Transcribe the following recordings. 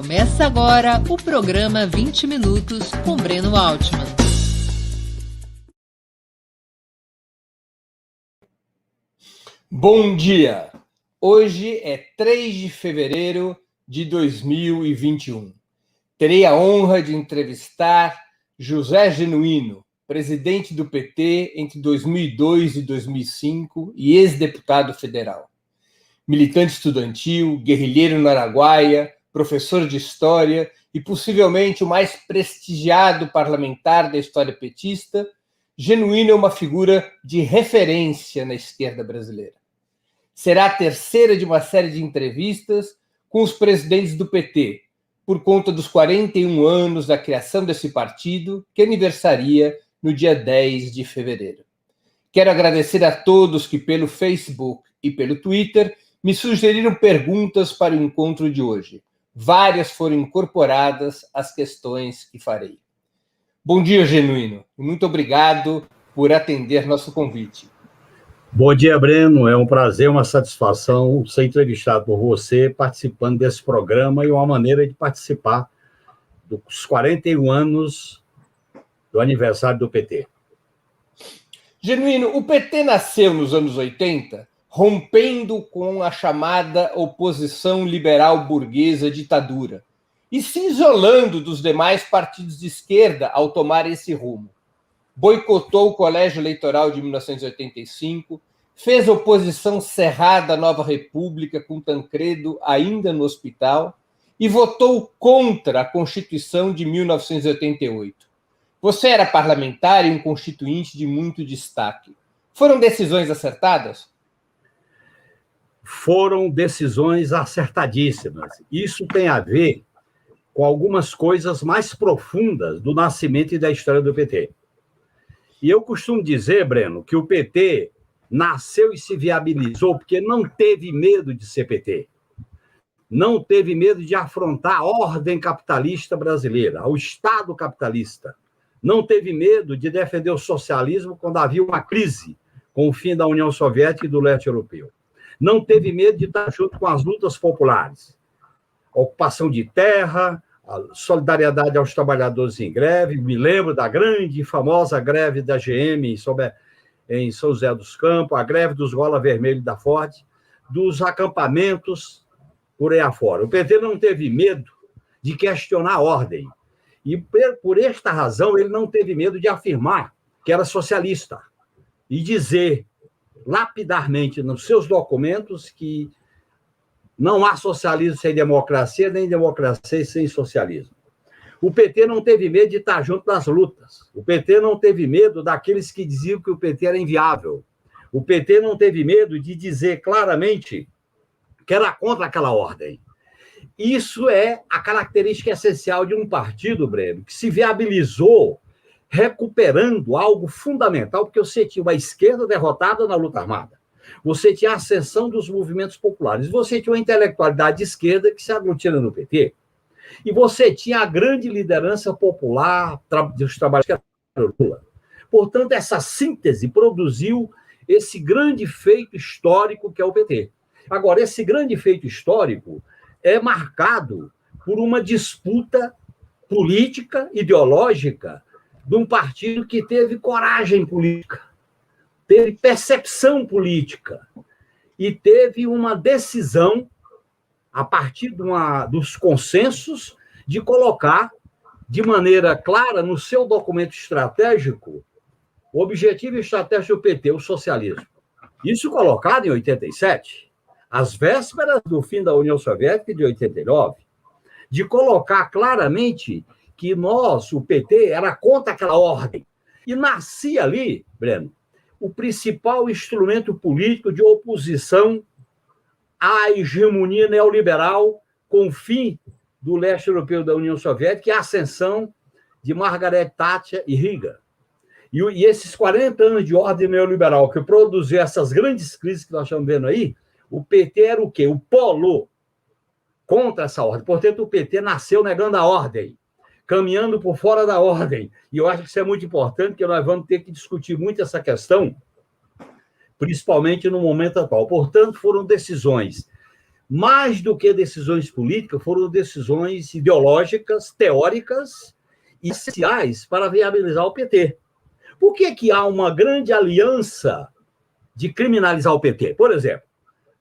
Começa agora o programa 20 Minutos com Breno Altman. Bom dia! Hoje é 3 de fevereiro de 2021. Terei a honra de entrevistar José Genuíno, presidente do PT entre 2002 e 2005 e ex-deputado federal. Militante estudantil, guerrilheiro no Araguaia, professor de história e possivelmente o mais prestigiado parlamentar da história petista, Genuíno é uma figura de referência na esquerda brasileira. Será a terceira de uma série de entrevistas com os presidentes do PT, por conta dos 41 anos da criação desse partido, que aniversaria no dia 10 de fevereiro. Quero agradecer a todos que pelo Facebook e pelo Twitter me sugeriram perguntas para o encontro de hoje. Várias foram incorporadas às questões que farei. Bom dia, Genuíno, e muito obrigado por atender nosso convite. Bom dia, Breno. É um prazer, uma satisfação ser entrevistado por você, participando desse programa e uma maneira de participar dos 41 anos do aniversário do PT. Genuíno, o PT nasceu nos anos 80, rompendo com a chamada oposição liberal burguesa à ditadura e se isolando dos demais partidos de esquerda ao tomar esse rumo. Boicotou o Colégio Eleitoral de 1985, fez oposição cerrada à Nova República com Tancredo ainda no hospital e votou contra a Constituição de 1988. Você era parlamentar e um constituinte de muito destaque. Foram decisões acertadas? Foram decisões acertadíssimas. Isso tem a ver com algumas coisas mais profundas do nascimento e da história do PT. E eu costumo dizer, Breno, que o PT nasceu e se viabilizou porque não teve medo de ser PT. Não teve medo de afrontar a ordem capitalista brasileira, o Estado capitalista. Não teve medo de defender o socialismo quando havia uma crise com o fim da União Soviética e do leste europeu. Não teve medo de estar junto com as lutas populares. A ocupação de terra, a solidariedade aos trabalhadores em greve. Me lembro da grande e famosa greve da GM em São José dos Campos, a greve dos Gola Vermelho da Ford, dos acampamentos por aí afora. O PT não teve medo de questionar a ordem. E, por esta razão, ele não teve medo de afirmar que era socialista e dizer lapidarmente nos seus documentos que não há socialismo sem democracia, nem democracia sem socialismo. O PT não teve medo de estar junto nas lutas. O PT não teve medo daqueles que diziam que o PT era inviável. O PT não teve medo de dizer claramente que era contra aquela ordem. Isso é a característica essencial de um partido, Breno, que se viabilizou recuperando algo fundamental, porque você tinha uma esquerda derrotada na luta armada. Você tinha a ascensão dos movimentos populares. Você tinha uma intelectualidade de esquerda que se aglutina no PT. E você tinha a grande liderança popular dos trabalhadores, que era o Lula. Portanto, essa síntese produziu esse grande feito histórico que é o PT. Agora, esse grande feito histórico é marcado por uma disputa política, ideológica, de um partido que teve coragem política, teve percepção política e teve uma decisão, a partir dos consensos, de colocar de maneira clara no seu documento estratégico o objetivo estratégico do PT, o socialismo. Isso colocado em 87, às vésperas do fim da União Soviética de 89, de colocar claramente que nós, o PT, era contra aquela ordem. E nascia ali, Breno, o principal instrumento político de oposição à hegemonia neoliberal com o fim do leste europeu da União Soviética e a ascensão de Margaret Thatcher e Reagan. E esses 40 anos de ordem neoliberal que produziu essas grandes crises que nós estamos vendo aí, o PT era o quê? O polo contra essa ordem. Portanto, o PT nasceu negando a ordem, caminhando por fora da ordem. E eu acho que isso é muito importante, porque nós vamos ter que discutir muito essa questão, principalmente no momento atual. Portanto, foram decisões mais do que decisões políticas, foram decisões ideológicas, teóricas e essenciais para viabilizar o PT. Por que que há uma grande aliança de criminalizar o PT? Por exemplo,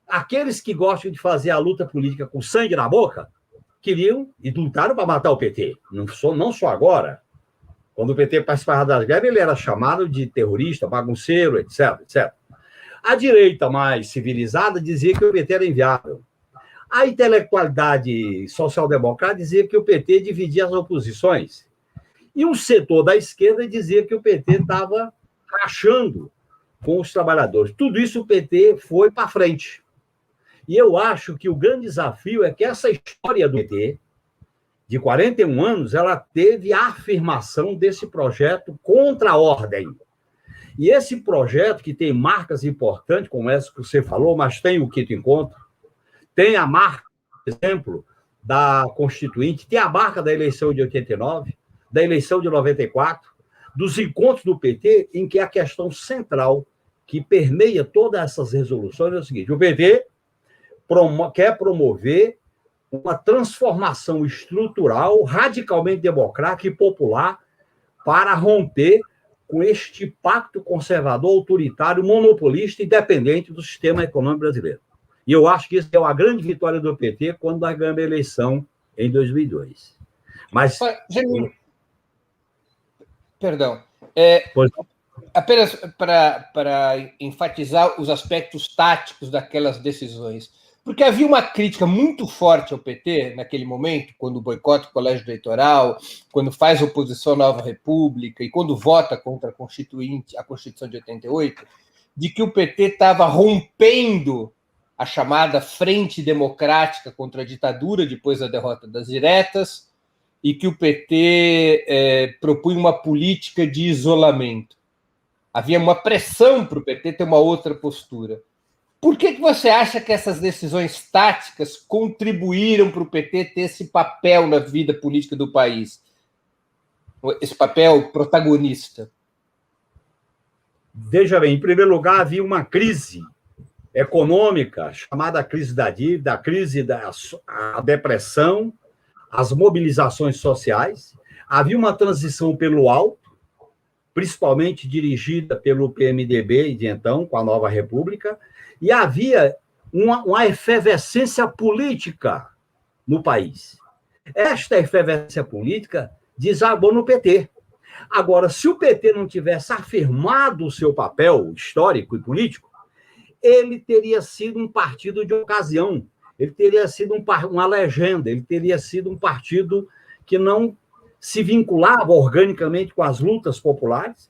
aqueles que gostam de fazer a luta política com sangue na boca queriam e lutaram para matar o PT. Não só agora. Quando o PT participava das greves, ele era chamado de terrorista, bagunceiro, etc, etc. A direita mais civilizada dizia que o PT era inviável. A intelectualidade social-democrata dizia que o PT dividia as oposições. E um setor da esquerda dizia que o PT estava rachando com os trabalhadores. Tudo isso o PT foi para frente. E eu acho que o grande desafio é que essa história do PT, de 41 anos, ela teve a afirmação desse projeto contra a ordem. E esse projeto, que tem marcas importantes, como essa que você falou, mas tem o quinto encontro, tem a marca, por exemplo, da Constituinte, tem a marca da eleição de 89, da eleição de 94, dos encontros do PT, em que a questão central que permeia todas essas resoluções é o seguinte: o PT quer promover uma transformação estrutural radicalmente democrática e popular para romper com este pacto conservador, autoritário, monopolista e dependente do sistema econômico brasileiro. E eu acho que isso é uma grande vitória do PT quando nós ganhamos a eleição em 2002. Mas... Perdão. Pois... Apenas para enfatizar os aspectos táticos daquelas decisões. Porque havia uma crítica muito forte ao PT naquele momento, quando boicota o colégio eleitoral, quando faz oposição à Nova República e quando vota contra a Constituição de 88, de que o PT estava rompendo a chamada Frente Democrática contra a ditadura depois da derrota das diretas e que o PT propunha uma política de isolamento. Havia uma pressão para o PT ter uma outra postura. Por que você acha que essas decisões táticas contribuíram para o PT ter esse papel na vida política do país? Esse papel protagonista? Veja bem, em primeiro lugar, havia uma crise econômica, chamada crise da dívida, a crise da depressão, as mobilizações sociais. Havia uma transição pelo alto, principalmente dirigida pelo PMDB de então, com a Nova República, e havia uma efervescência política no país. Esta efervescência política desabou no PT. Agora, se o PT não tivesse afirmado o seu papel histórico e político, ele teria sido um partido de ocasião, ele teria sido uma legenda, ele teria sido um partido que não se vinculava organicamente com as lutas populares.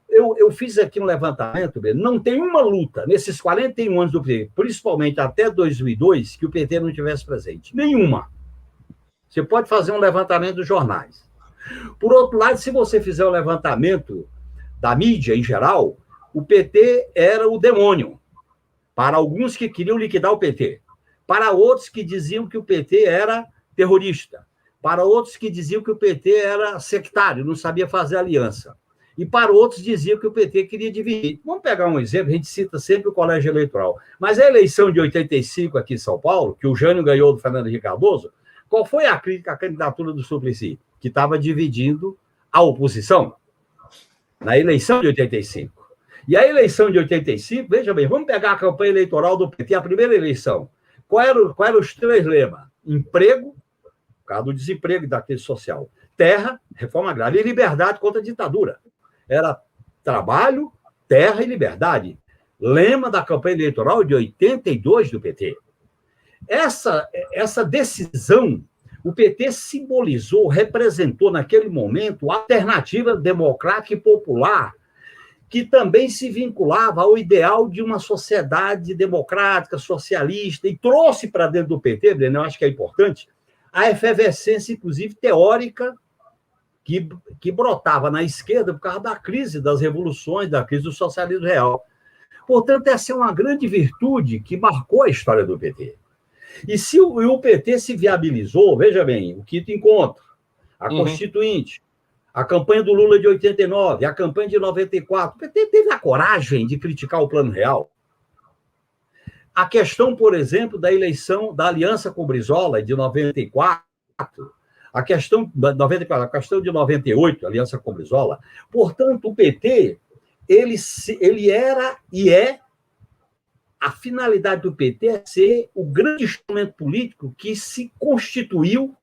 Eu fiz aqui um levantamento, não tem uma luta nesses 41 anos do PT, principalmente até 2002, que o PT não tivesse presente. Nenhuma. Você pode fazer um levantamento dos jornais. Por outro lado, se você fizer um levantamento da mídia em geral, o PT era o demônio. Para alguns que queriam liquidar o PT. Para outros que diziam que o PT era terrorista. Para outros que diziam que o PT era sectário, não sabia fazer aliança. E para outros diziam que o PT queria dividir. Vamos pegar um exemplo, a gente cita sempre o colégio eleitoral. Mas a eleição de 85 aqui em São Paulo, que o Jânio ganhou do Fernando Henrique Cardoso, qual foi a crítica à candidatura do Suplicy? Que estava dividindo a oposição na eleição de 85. E a eleição de 85, veja bem, vamos pegar a campanha eleitoral do PT, a primeira eleição. Qual eram os três lemas? Emprego, por causa do desemprego e da crise social. Terra, reforma agrária, e liberdade contra a ditadura. Era trabalho, terra e liberdade. Lema da campanha eleitoral de 82 do PT. Essa decisão, o PT simbolizou, representou naquele momento a alternativa democrática e popular, que também se vinculava ao ideal de uma sociedade democrática, socialista, e trouxe para dentro do PT, Breno, eu acho que é importante, a efervescência, inclusive, teórica, que brotava na esquerda por causa da crise das revoluções, da crise do socialismo real. Portanto, essa é uma grande virtude que marcou a história do PT. E se o PT se viabilizou, veja bem, o quinto encontro, a Constituinte, a campanha do Lula de 89, a campanha de 94, o PT teve a coragem de criticar o Plano Real. A questão, por exemplo, da eleição da aliança com o Brizola, de 94, a questão a questão de 98, aliança com o Brizola. Portanto, o PT, ele era e é, a finalidade do PT é ser o grande instrumento político que se constituiu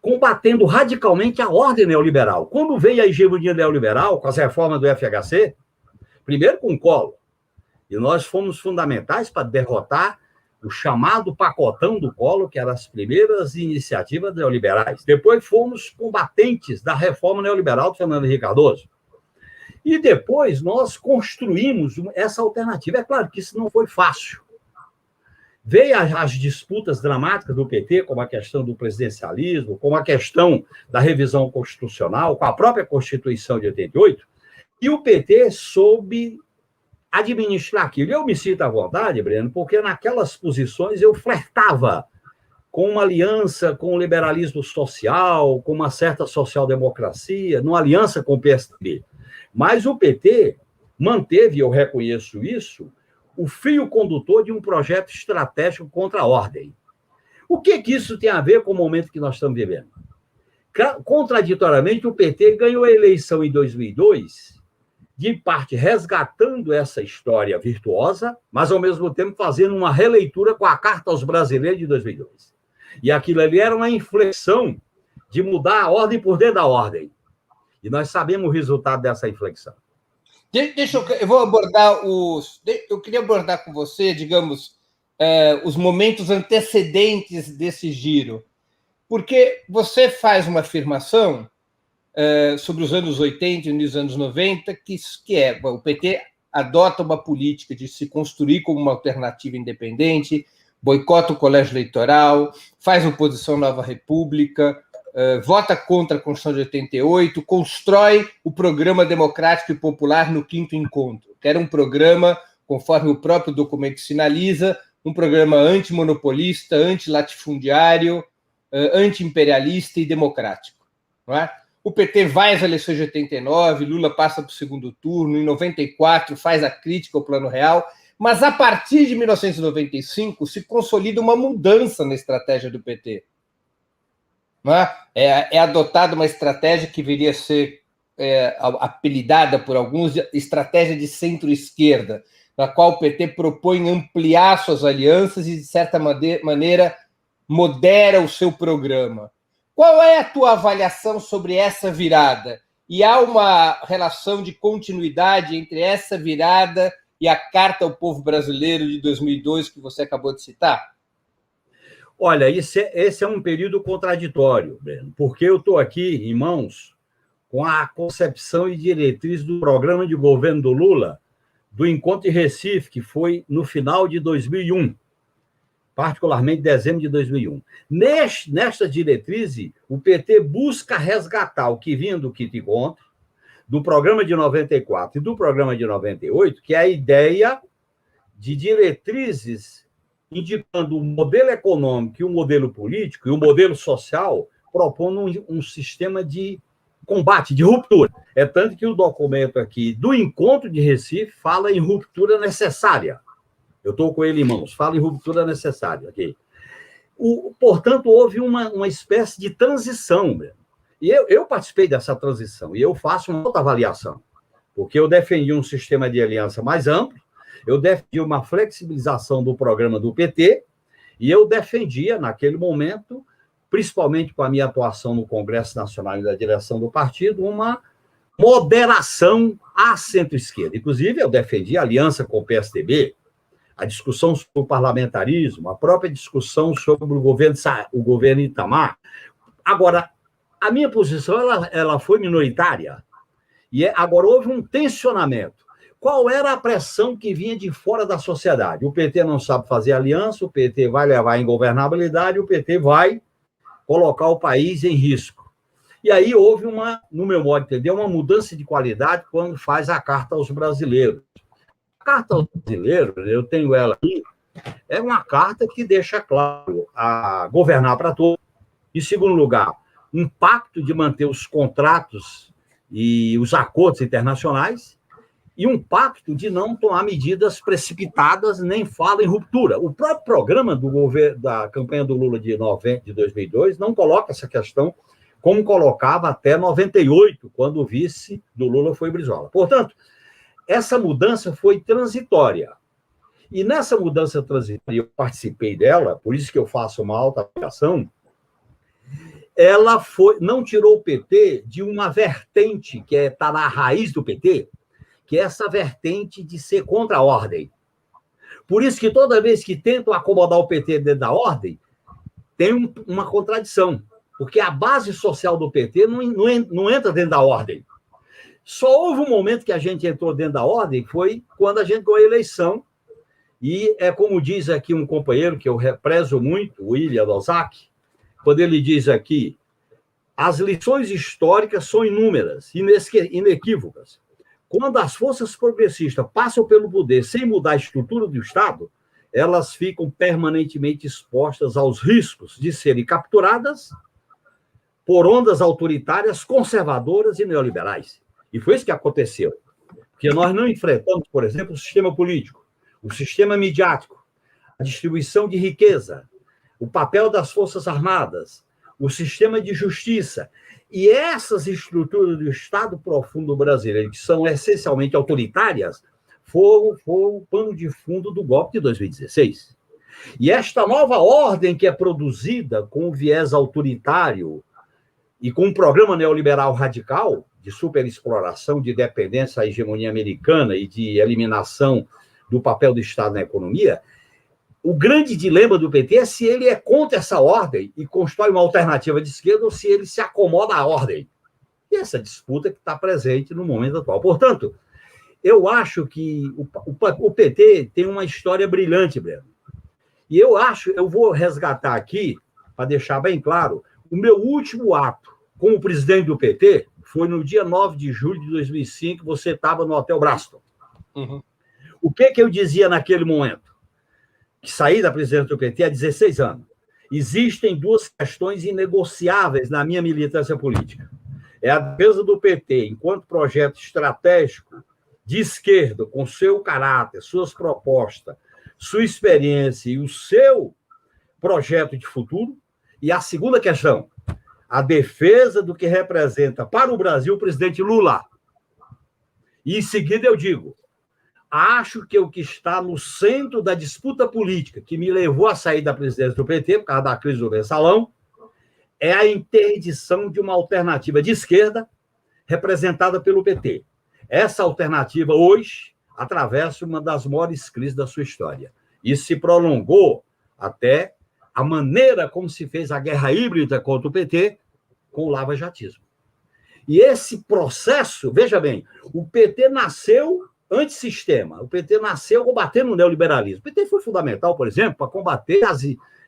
combatendo radicalmente a ordem neoliberal. Quando veio a hegemonia neoliberal, com as reformas do FHC, primeiro com o Collor, e nós fomos fundamentais para derrotar o chamado pacotão do Collor, que eram as primeiras iniciativas neoliberais. Depois fomos combatentes da reforma neoliberal do Fernando Henrique Cardoso. E depois nós construímos essa alternativa. É claro que isso não foi fácil. Veio as disputas dramáticas do PT, como a questão do presidencialismo, como a questão da revisão constitucional, com a própria Constituição de 88, e o PT soube administrar aquilo. Eu me sinto à vontade, Breno, porque naquelas posições eu flertava com uma aliança com o liberalismo social, com uma certa social-democracia, numa aliança com o PSDB. Mas o PT manteve, eu reconheço isso, o fio condutor de um projeto estratégico contra a ordem. O que isso tem a ver com o momento que nós estamos vivendo? Contraditoriamente, o PT ganhou a eleição em 2002, de parte resgatando essa história virtuosa, mas, ao mesmo tempo, fazendo uma releitura com a Carta aos Brasileiros de 2002. E aquilo ali era uma inflexão de mudar a ordem por dentro da ordem. E nós sabemos o resultado dessa inflexão. Eu vou abordar eu queria abordar com você, digamos, os momentos antecedentes desse giro, porque você faz uma afirmação sobre os anos 80 e os anos 90, que é o PT adota uma política de se construir como uma alternativa independente, boicota o colégio eleitoral, faz oposição à Nova República, vota contra a Constituição de 88, constrói o Programa Democrático e Popular no Quinto Encontro, que era um programa, conforme o próprio documento sinaliza, um programa antimonopolista, antilatifundiário, anti-imperialista e democrático. Não é? O PT vai às eleições de 89, Lula passa para o segundo turno, em 94 faz a crítica ao Plano Real, mas a partir de 1995 se consolida uma mudança na estratégia do PT. Não é? É adotada uma estratégia que viria a ser apelidada por alguns de estratégia de centro-esquerda, na qual o PT propõe ampliar suas alianças e, de certa maneira, modera o seu programa. Qual é a tua avaliação sobre essa virada? E há uma relação de continuidade entre essa virada e a Carta ao Povo Brasileiro de 2002 que você acabou de citar? Olha, esse é um período contraditório, Breno, porque eu estou aqui em mãos com a concepção e diretriz do programa de governo do Lula, do Encontro de Recife, que foi no final de 2001, particularmente em dezembro de 2001. Nesta diretriz, o PT busca resgatar o que vinha do Quinto Encontro, do programa de 94 e do programa de 98, que é a ideia de diretrizes indicando um modelo econômico e um modelo político e um modelo social, propondo um sistema de combate, de ruptura. É tanto que o documento aqui do Encontro de Recife fala em ruptura necessária. Eu estou com ele em mãos, fala em ruptura necessária. Okay? Portanto, houve uma espécie de transição. E eu participei dessa transição, e eu faço uma autoavaliação, porque eu defendi um sistema de aliança mais amplo, eu defendi uma flexibilização do programa do PT, e eu defendia, naquele momento, principalmente com a minha atuação no Congresso Nacional e da direção do partido, uma moderação à centro-esquerda. Inclusive, eu defendi a aliança com o PSDB, a discussão sobre o parlamentarismo, a própria discussão sobre o governo Itamar. Agora, a minha posição ela foi minoritária. E agora houve um tensionamento. Qual era a pressão que vinha de fora da sociedade? O PT não sabe fazer aliança, o PT vai levar a ingovernabilidade, o PT vai colocar o país em risco. E aí houve no meu modo de entender, uma mudança de qualidade quando faz a Carta aos Brasileiros. A Carta aos Brasileiros, eu tenho ela aqui, é uma carta que deixa claro a governar para todos. Em segundo lugar, um pacto de manter os contratos e os acordos internacionais. e um pacto de não tomar medidas precipitadas, nem fala em ruptura. O próprio programa do governo, da campanha do Lula de 2002 não coloca essa questão como colocava até 98, quando o vice do Lula foi Brizola. Portanto, essa mudança foi transitória. E nessa mudança transitória, eu participei dela, por isso que eu faço uma alta avaliação, ela não tirou o PT de uma vertente que está na raiz do PT, que é essa vertente de ser contra a ordem. Por isso que toda vez que tentam acomodar o PT dentro da ordem, tem uma contradição, porque a base social do PT não entra dentro da ordem. Só houve um momento que a gente entrou dentro da ordem, foi quando a gente ganhou a eleição, e é como diz aqui um companheiro que eu prezo muito, o William Lozak, quando ele diz aqui, as lições históricas são inúmeras, inequívocas. Quando as forças progressistas passam pelo poder sem mudar a estrutura do Estado, elas ficam permanentemente expostas aos riscos de serem capturadas por ondas autoritárias, conservadoras e neoliberais. E foi isso que aconteceu. Porque nós não enfrentamos, por exemplo, o sistema político, o sistema midiático, a distribuição de riqueza, o papel das Forças Armadas, o sistema de justiça. E essas estruturas do Estado profundo brasileiro, que são essencialmente autoritárias, foram o pano de fundo do golpe de 2016. E esta nova ordem que é produzida com viés autoritário e com um programa neoliberal radical, de superexploração, de dependência à hegemonia americana e de eliminação do papel do Estado na economia, o grande dilema do PT é se ele é contra essa ordem e constrói uma alternativa de esquerda ou se ele se acomoda à ordem. E essa disputa que está presente no momento atual. Portanto, eu acho que o PT tem uma história brilhante, Breno. E eu vou resgatar aqui, para deixar bem claro, o meu último ato como presidente do PT foi no dia 9 de julho de 2005, você estava no Hotel Braston. Uhum. O que eu dizia naquele momento? Que saí da presidência do PT há 16 anos. Existem duas questões inegociáveis na minha militância política. É a defesa do PT enquanto projeto estratégico de esquerda, com seu caráter, suas propostas, sua experiência e o seu projeto de futuro. E a segunda questão, a defesa do que representa para o Brasil o presidente Lula. E em seguida eu digo, acho que o que está no centro da disputa política que me levou a sair da presidência do PT, por causa da crise do mensalão, é a interdição de uma alternativa de esquerda representada pelo PT. Essa alternativa, hoje, atravessa uma das maiores crises da sua história. Isso se prolongou até a maneira como se fez a guerra híbrida contra o PT com o lava-jatismo. E esse processo, veja bem, o PT nasceu antissistema. O PT nasceu combatendo o neoliberalismo. O PT foi fundamental, por exemplo, para combater as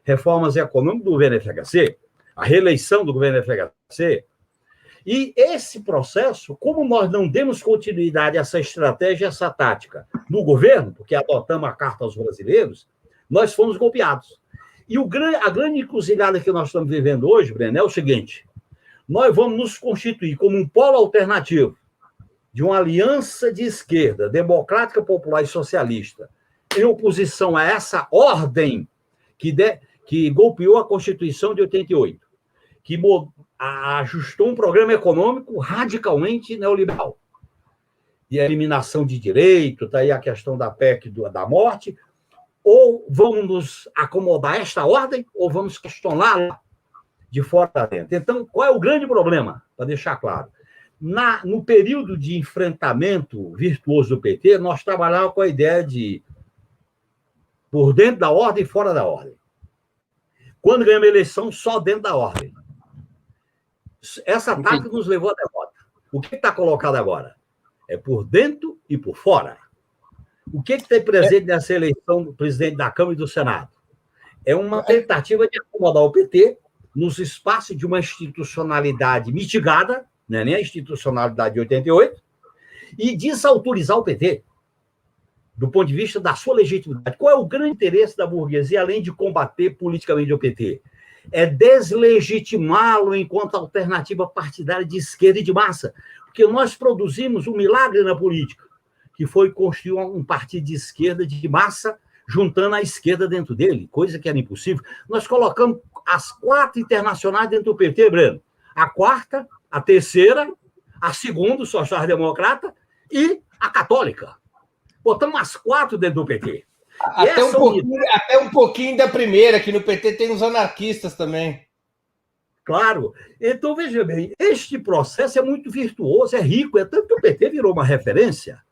reformas econômicas do governo FHC, a reeleição do governo FHC. E esse processo, como nós não demos continuidade a essa estratégia, essa tática no governo, porque adotamos a Carta aos Brasileiros, nós fomos golpeados. E a grande encruzilhada que nós estamos vivendo hoje, Breno, é o seguinte: nós vamos nos constituir como um polo alternativo de uma aliança de esquerda, democrática, popular e socialista, em oposição a essa ordem que golpeou a Constituição de 88, que ajustou um programa econômico radicalmente neoliberal. E a eliminação de direito, está aí a questão da PEC da morte, ou vamos nos acomodar a esta ordem, ou vamos questioná-la de fora para dentro. Então, qual é o grande problema? Para deixar claro. No período de enfrentamento virtuoso do PT, nós trabalhávamos com a ideia de por dentro da ordem e fora da ordem. Quando ganhamos a eleição, só dentro da ordem. Essa tática nos levou à derrota. O que está colocado agora? É por dentro e por fora. O que tem presente nessa eleição do presidente da Câmara e do Senado? É uma tentativa de acomodar o PT nos espaços de uma institucionalidade mitigada, não é nem a institucionalidade de 88, e desautorizar o PT, do ponto de vista da sua legitimidade. Qual é o grande interesse da burguesia, além de combater politicamente o PT? É deslegitimá-lo enquanto alternativa partidária de esquerda e de massa. Porque nós produzimos um milagre na política, que foi construir um partido de esquerda de massa, juntando a esquerda dentro dele, coisa que era impossível. Nós colocamos as 4 internacionais dentro do PT, Breno. A 4ª, a 3ª, a 2ª, o social-democrata, e a católica. Botamos as 4 dentro do PT. Até um pouquinho da primeira, que no PT tem os anarquistas também. Claro. Então, veja bem, este processo é muito virtuoso, é rico, é tanto que o PT virou uma referência.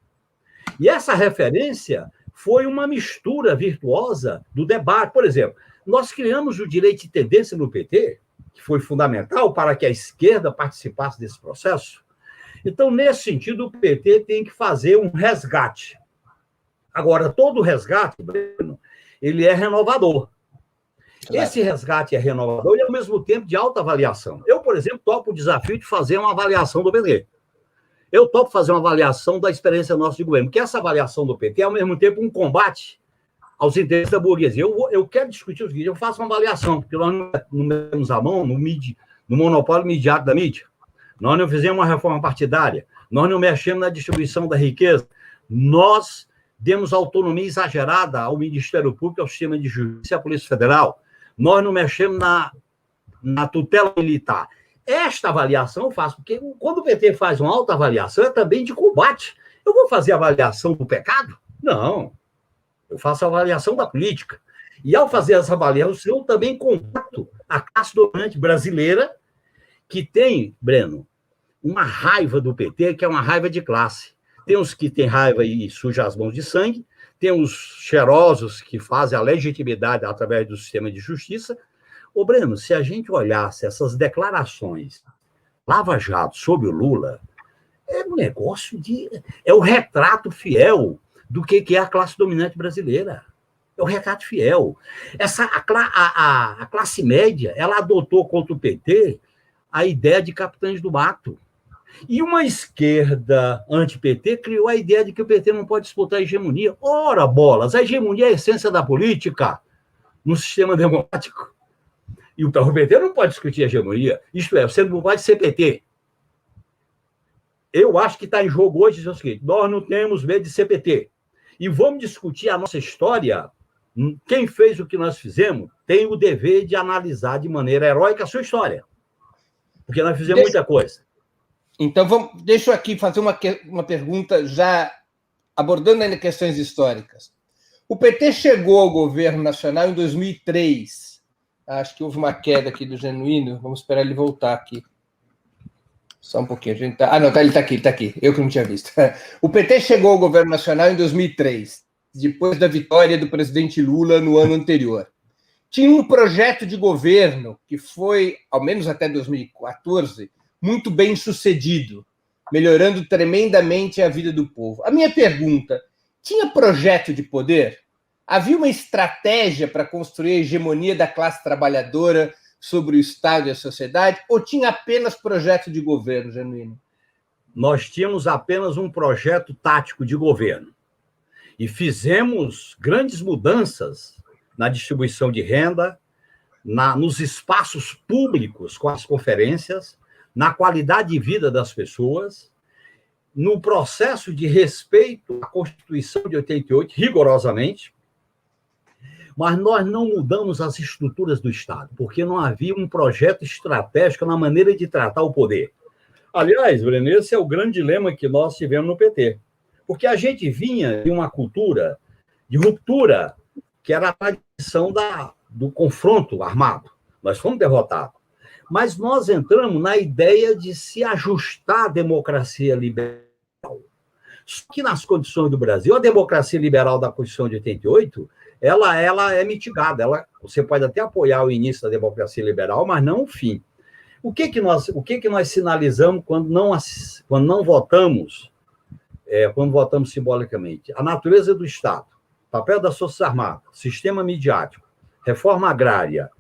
E essa referência foi uma mistura virtuosa do debate. Por exemplo, nós criamos o direito de tendência no PT, que foi fundamental para que a esquerda participasse desse processo. Então, nesse sentido, o PT tem que fazer um resgate. Agora, todo resgate, Breno, ele é renovador. Claro. Esse resgate é renovador e, ao mesmo tempo, de alta avaliação. Eu, por exemplo, topo o desafio de fazer uma avaliação do PT. Eu topo fazer uma avaliação da experiência nossa de governo, porque essa avaliação do PT é, ao mesmo tempo, um combate aos interesses da burguesia. Eu quero discutir o seguinte, eu faço uma avaliação, porque nós não metemos a mão no monopólio midiático da mídia. Nós não fizemos uma reforma partidária, nós não mexemos na distribuição da riqueza, nós demos autonomia exagerada ao Ministério Público, ao sistema de justiça e à Polícia Federal. Nós não mexemos na tutela militar. Esta avaliação eu faço, porque quando o PT faz uma autoavaliação, é também de combate. Eu vou fazer avaliação do pecado? Não. Eu faço a avaliação da política. E, ao fazer essa avaliação, eu também combato a classe dominante brasileira, que tem, Breno, uma raiva do PT, que é uma raiva de classe. Tem os que têm raiva e sujam as mãos de sangue, tem os cheirosos que fazem a legitimidade através do sistema de justiça. Ô, Breno, se a gente olhasse essas declarações Lava Jato sobre o Lula, é um negócio de... É o retrato fiel do que é a classe dominante brasileira. É o retrato fiel. A classe média, ela adotou contra o PT a ideia de capitães do mato. E uma esquerda anti-PT criou a ideia de que o PT não pode disputar a hegemonia. Ora, bolas, a hegemonia é a essência da política no sistema democrático. E o PT não pode discutir a hegemonia. Isto é, você não pode ser PT. Eu acho que está em jogo hoje o seguinte, nós não temos medo de ser PT. E vamos discutir a nossa história. Quem fez o que nós fizemos tem o dever de analisar de maneira heróica a sua história. Porque nós fizemos muita coisa. Então, deixa eu aqui fazer uma pergunta já abordando ainda questões históricas. O PT chegou ao governo nacional em 2003. Acho que houve uma queda aqui do Genuíno. Vamos esperar ele voltar aqui. Só um pouquinho. Ele está aqui. Eu que não tinha visto. O PT chegou ao governo nacional em 2003, depois da vitória do presidente Lula no ano anterior. Tinha um projeto de governo que foi, ao menos até 2014, muito bem sucedido, melhorando tremendamente a vida do povo. A minha pergunta, tinha projeto de poder? Havia uma estratégia para construir a hegemonia da classe trabalhadora sobre o Estado e a sociedade, ou tinha apenas projeto de governo, Genuíno? Nós tínhamos apenas um projeto tático de governo. E fizemos grandes mudanças na distribuição de renda, nos espaços públicos com as conferências, na qualidade de vida das pessoas, no processo de respeito à Constituição de 88, rigorosamente, mas nós não mudamos as estruturas do Estado, porque não havia um projeto estratégico na maneira de tratar o poder. Aliás, Breno, esse é o grande dilema que nós tivemos no PT, porque a gente vinha de uma cultura de ruptura, que era a tradição do confronto armado. Nós fomos derrotados. Mas nós entramos na ideia de se ajustar à democracia liberal. Só que nas condições do Brasil, a democracia liberal da Constituição de 88, ela é mitigada. Você pode até apoiar o início da democracia liberal, mas não o fim. O que nós sinalizamos quando não votamos, quando votamos simbolicamente? A natureza do Estado, papel das Forças Armadas, sistema midiático, reforma agrária,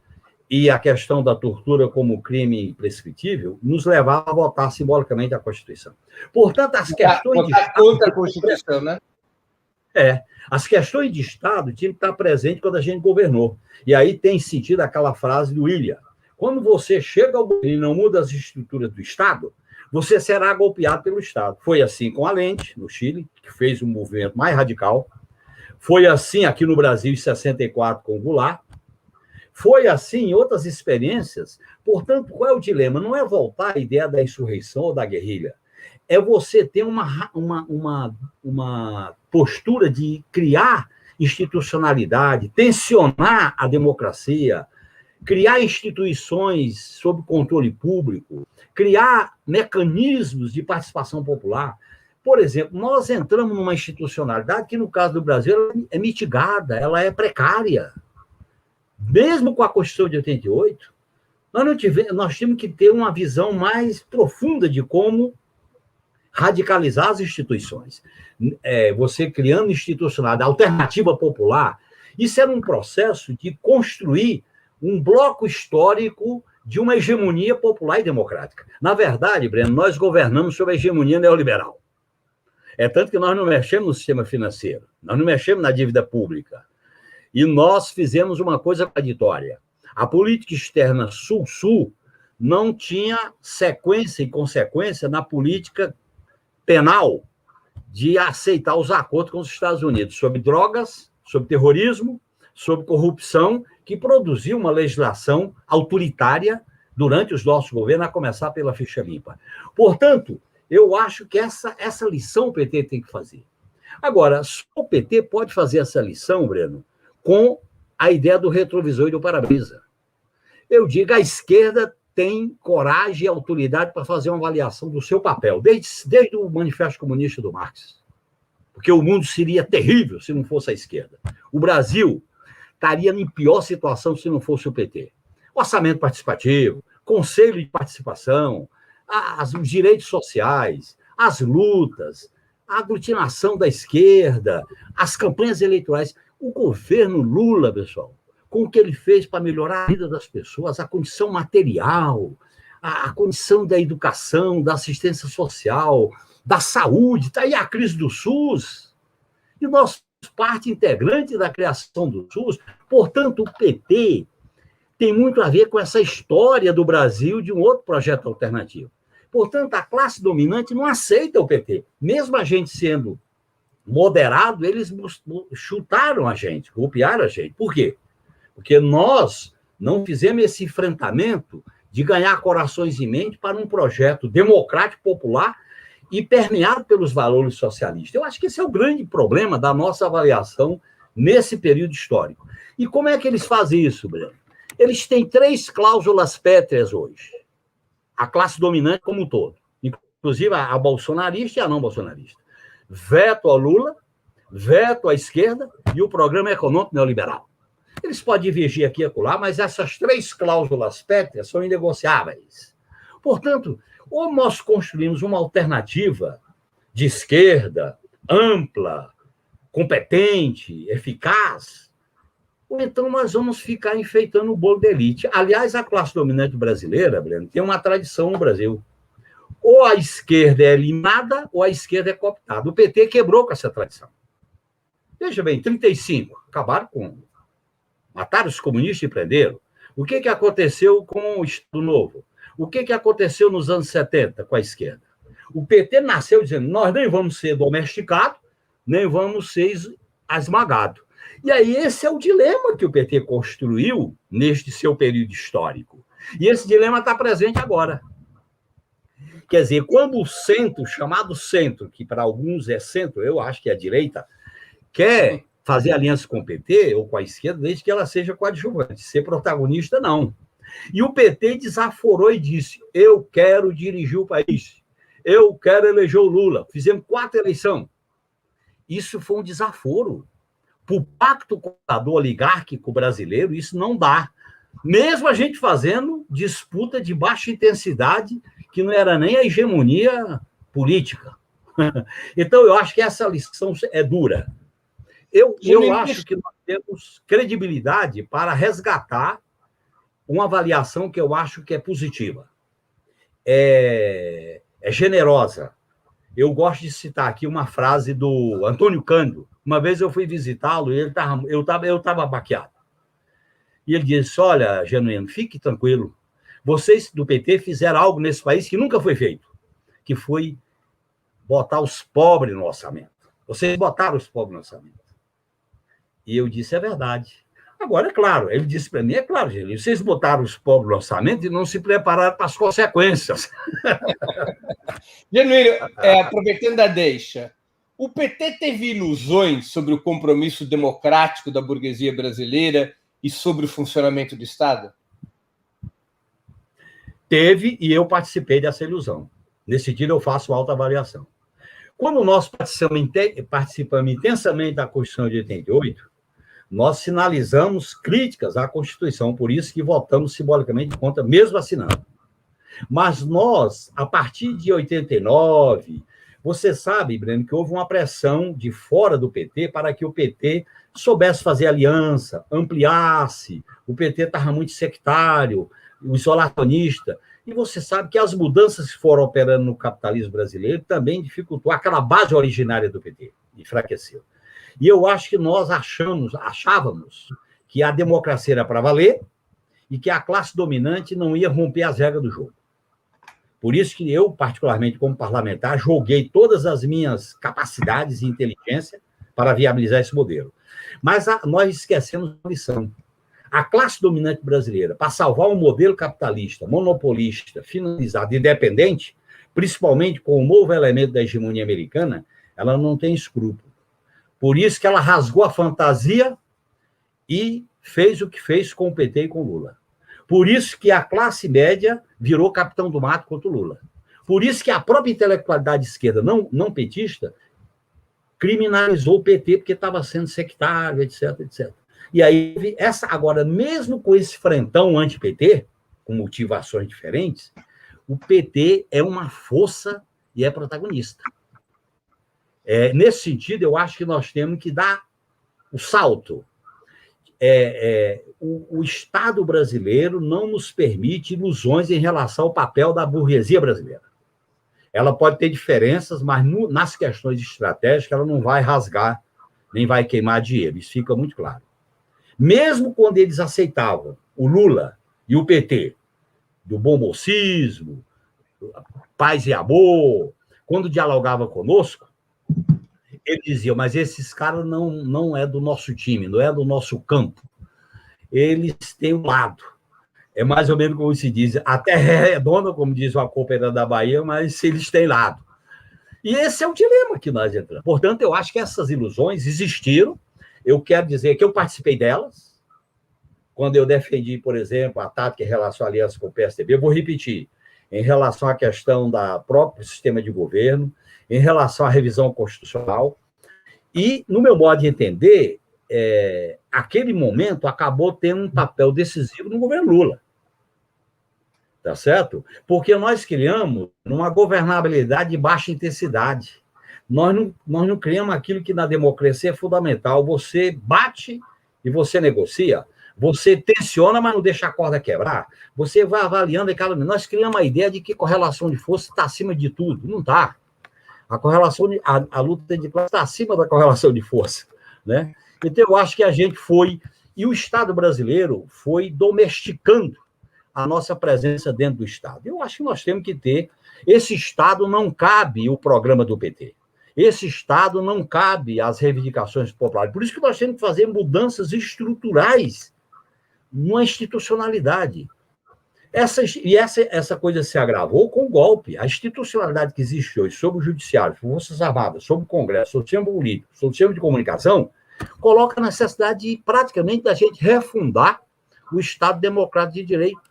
e a questão da tortura como crime imprescritível nos levava a votar simbolicamente a Constituição. Portanto, as questões de Estado... contra a Constituição, né? As questões de Estado tinham que estar presentes quando a gente governou. E aí tem sentido aquela frase do Ilha. Quando você chega ao governo e não muda as estruturas do Estado, você será golpeado pelo Estado. Foi assim com Allende, no Chile, que fez um movimento mais radical. Foi assim aqui no Brasil, em 64, com o Goulart. Foi assim em outras experiências. Portanto, qual é o dilema? Não é voltar à ideia da insurreição ou da guerrilha. É você ter uma postura de criar institucionalidade, tensionar a democracia, criar instituições sob controle público, criar mecanismos de participação popular. Por exemplo, nós entramos numa institucionalidade que, no caso do Brasil, é mitigada, ela é precária. Mesmo com a Constituição de 88, nós tínhamos que ter uma visão mais profunda de como radicalizar as instituições. Você criando institucionalidade, alternativa popular, isso era um processo de construir um bloco histórico de uma hegemonia popular e democrática. Na verdade, Breno, nós governamos sob a hegemonia neoliberal. É tanto que nós não mexemos no sistema financeiro, nós não mexemos na dívida pública. E nós fizemos uma coisa contraditória. A política externa Sul-Sul não tinha sequência e consequência na política penal de aceitar os acordos com os Estados Unidos sobre drogas, sobre terrorismo, sobre corrupção, que produziu uma legislação autoritária durante os nossos governos, a começar pela ficha limpa. Portanto, eu acho que essa lição o PT tem que fazer. Agora, só o PT pode fazer essa lição, Breno, com a ideia do retrovisor e do para-brisa. Eu digo, a esquerda tem coragem e autoridade para fazer uma avaliação do seu papel, desde o Manifesto Comunista do Marx. Porque o mundo seria terrível se não fosse a esquerda. O Brasil estaria em pior situação se não fosse o PT. Orçamento participativo, conselho de participação, os direitos sociais, as lutas, a aglutinação da esquerda, as campanhas eleitorais. O governo Lula, pessoal, com o que ele fez para melhorar a vida das pessoas, a condição material, a condição da educação, da assistência social, da saúde, está aí a crise do SUS, e nós parte integrante da criação do SUS. Portanto, o PT tem muito a ver com essa história do Brasil de um outro projeto alternativo. Portanto, a classe dominante não aceita o PT. Mesmo a gente sendo moderado, eles chutaram a gente, golpearam a gente. Por quê? Porque nós não fizemos esse enfrentamento de ganhar corações e mente para um projeto democrático, popular e permeado pelos valores socialistas. Eu acho que esse é o grande problema da nossa avaliação nesse período histórico. E como é que eles fazem isso, Breno? Eles têm 3 cláusulas pétreas hoje. A classe dominante como um todo, inclusive a bolsonarista e a não bolsonarista. Veto ao Lula, veto à esquerda e o programa econômico neoliberal. Eles podem divergir aqui e acolá, mas essas 3 cláusulas pétreas são inegociáveis. Portanto, ou nós construímos uma alternativa de esquerda, ampla, competente, eficaz, ou então nós vamos ficar enfeitando o bolo da elite. Aliás, a classe dominante brasileira, Breno, tem uma tradição no Brasil. Ou a esquerda é eliminada, ou a esquerda é cooptada. O PT quebrou com essa tradição. Veja bem, 35, acabaram com... Mataram os comunistas e prenderam. O que aconteceu com o Estado Novo? O que aconteceu nos anos 70 com a esquerda? O PT nasceu dizendo, nós nem vamos ser domesticados, nem vamos ser esmagados. E aí esse é o dilema que o PT construiu neste seu período histórico. E esse dilema está presente agora. Quer dizer, quando o centro, chamado centro, que para alguns é centro, eu acho que é a direita, quer fazer aliança com o PT ou com a esquerda, desde que ela seja coadjuvante, ser protagonista, não. E o PT desaforou e disse, eu quero dirigir o país, eu quero eleger o Lula. Fizemos 4 eleições. Isso foi um desaforo. Para o pacto contador oligárquico brasileiro, isso não dá. Mesmo a gente fazendo disputa de baixa intensidade, que não era nem a hegemonia política. Então, eu acho que essa lição é dura. Eu acho que nós temos credibilidade para resgatar uma avaliação que eu acho que é positiva. É generosa. Eu gosto de citar aqui uma frase do Antônio Cândido. Uma vez eu fui visitá-lo e eu estava baqueado. E ele disse, olha, Genuíno, fique tranquilo. Vocês do PT fizeram algo nesse país que nunca foi feito, que foi botar os pobres no orçamento. Vocês botaram os pobres no orçamento. E eu disse, é verdade. Agora, é claro, ele disse para mim, é claro, gente, vocês botaram os pobres no orçamento e não se prepararam para as consequências. Genuíno, aproveitando a deixa, o PT teve ilusões sobre o compromisso democrático da burguesia brasileira e sobre o funcionamento do Estado? Teve, e eu participei dessa ilusão. Nesse sentido, eu faço alta avaliação. Quando nós participamos intensamente da Constituição de 88, nós sinalizamos críticas à Constituição, por isso que votamos simbolicamente contra, mesmo assinando. Mas nós, a partir de 89, você sabe, Breno, que houve uma pressão de fora do PT para que o PT soubesse fazer aliança, ampliasse, o PT estava muito sectário, o isolacionista, e você sabe que as mudanças que foram operando no capitalismo brasileiro também dificultou aquela base originária do PT, enfraqueceu. E eu acho que nós achávamos que a democracia era para valer e que a classe dominante não ia romper as regras do jogo. Por isso que eu, particularmente como parlamentar, joguei todas as minhas capacidades e inteligência para viabilizar esse modelo. Mas nós esquecemos uma lição. A classe dominante brasileira, para salvar um modelo capitalista, monopolista, finalizado, independente, principalmente com o novo elemento da hegemonia americana, ela não tem escrúpulo. Por isso que ela rasgou a fantasia e fez o que fez com o PT e com o Lula. Por isso que a classe média virou capitão do mato contra o Lula. Por isso que a própria intelectualidade esquerda não petista criminalizou o PT porque estava sendo sectário, etc, etc. E aí, agora, mesmo com esse frentão anti-PT, com motivações diferentes, o PT é uma força e é protagonista. Nesse sentido, eu acho que nós temos que dar o salto. O Estado brasileiro não nos permite ilusões em relação ao papel da burguesia brasileira. Ela pode ter diferenças, mas nas questões estratégicas ela não vai rasgar, nem vai queimar dinheiro. Isso fica muito claro. Mesmo quando eles aceitavam o Lula e o PT, do bom mocismo, paz e amor, quando dialogava conosco, ele dizia, mas esses caras não é do nosso time, não é do nosso campo. Eles têm um lado. É mais ou menos como se diz, a terra é redonda, como diz uma coopera da Bahia, mas eles têm lado. E esse é o dilema que nós entramos. Portanto, eu acho que essas ilusões existiram. Eu quero dizer que eu participei delas, quando eu defendi, por exemplo, a tática em relação à aliança com o PSDB. Eu vou repetir, em relação à questão do próprio sistema de governo, em relação à revisão constitucional. E, no meu modo de entender, aquele momento acabou tendo um papel decisivo no governo Lula. Tá certo? Porque nós criamos uma governabilidade de baixa intensidade. Nós não criamos aquilo que na democracia é fundamental. Você bate e você negocia. Você tensiona, mas não deixa a corda quebrar. Você vai avaliando e cada... Nós criamos a ideia de que correlação de força está acima de tudo. Não está. A luta de classe está acima da correlação de força, né? Então, eu acho que a gente foi... E o Estado brasileiro foi domesticando a nossa presença dentro do Estado. Eu acho que nós temos que ter... Esse Estado não cabe o programa do PT. Esse Estado não cabe as reivindicações populares. Por isso que nós temos que fazer mudanças estruturais numa institucionalidade. Essa coisa se agravou com o golpe. A institucionalidade que existe hoje sobre o Judiciário, sobre Forças Armadas, sobre o Congresso, sobre o sistema político, sobre o sistema de comunicação, coloca a necessidade de, praticamente, da gente refundar o Estado Democrático de Direito.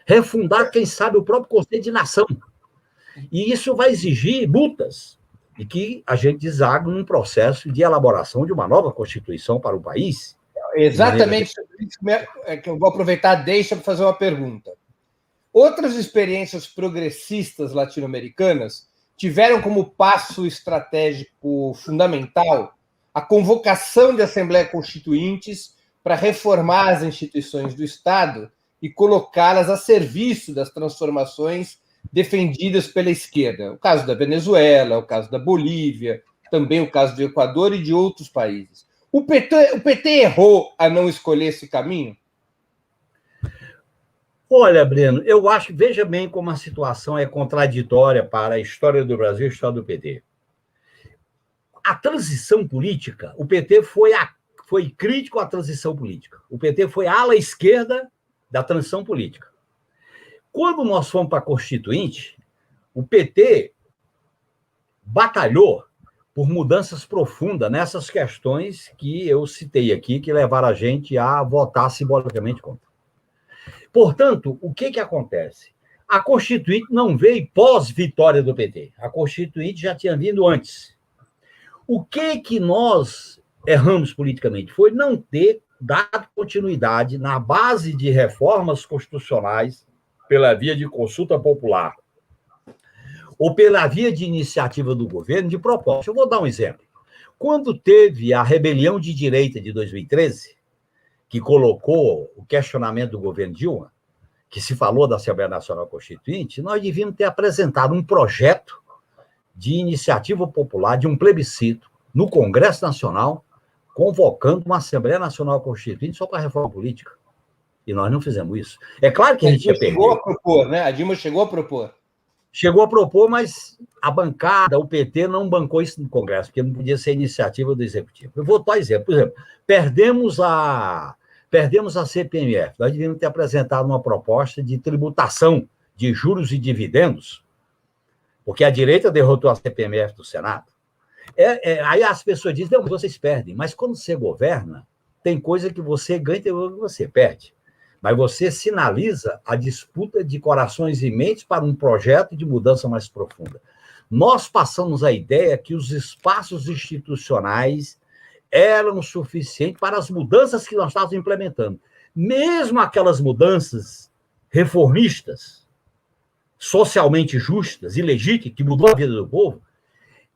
Refundar, quem sabe, o próprio conceito de nação. E isso vai exigir lutas, e que a gente desague num processo de elaboração de uma nova Constituição para o país. Exatamente isso que eu vou aproveitar, deixa para fazer uma pergunta. Outras experiências progressistas latino-americanas tiveram como passo estratégico fundamental a convocação de assembleias constituintes para reformar as instituições do Estado e colocá-las a serviço das transformações defendidas pela esquerda. O caso da Venezuela, o caso da Bolívia, também o caso do Equador e de outros países. O PT errou a não escolher esse caminho? Olha, Breno, eu acho que, veja bem como a situação é contraditória para a história do Brasil e a história do PT. a transição política, o PT foi crítico à transição política. O PT foi a ala esquerda da transição política. Quando nós fomos para a Constituinte, o PT batalhou por mudanças profundas nessas questões que eu citei aqui, que levaram a gente a votar simbolicamente contra. Portanto, o que acontece? A Constituinte não veio pós-vitória do PT. A Constituinte já tinha vindo antes. O que nós erramos politicamente foi não ter dado continuidade na base de reformas constitucionais pela via de consulta popular ou pela via de iniciativa do governo de proposta. Eu vou dar um exemplo. Quando teve a rebelião de direita de 2013, que colocou o questionamento do governo Dilma, que se falou da Assembleia Nacional Constituinte, nós devíamos ter apresentado um projeto de iniciativa popular, de um plebiscito, no Congresso Nacional, convocando uma Assembleia Nacional Constituinte só para a reforma política. E nós não fizemos isso. É claro que a gente ia perder. Chegou a propor, né? A Dilma chegou a propor. Chegou a propor, mas a bancada, o PT, não bancou isso no Congresso, porque não podia ser iniciativa do Executivo. Eu vou dar exemplo. Por exemplo, perdemos a CPMF. Nós devíamos ter apresentado uma proposta de tributação de juros e dividendos, porque a direita derrotou a CPMF do Senado. Aí as pessoas dizem, não, vocês perdem. Mas quando você governa, tem coisa que você ganha e tem coisa que você perde. Mas você sinaliza a disputa de corações e mentes para um projeto de mudança mais profunda. Nós passamos a ideia que os espaços institucionais eram suficientes para as mudanças que nós estávamos implementando. Mesmo aquelas mudanças reformistas, socialmente justas e legítimas, que mudou a vida do povo,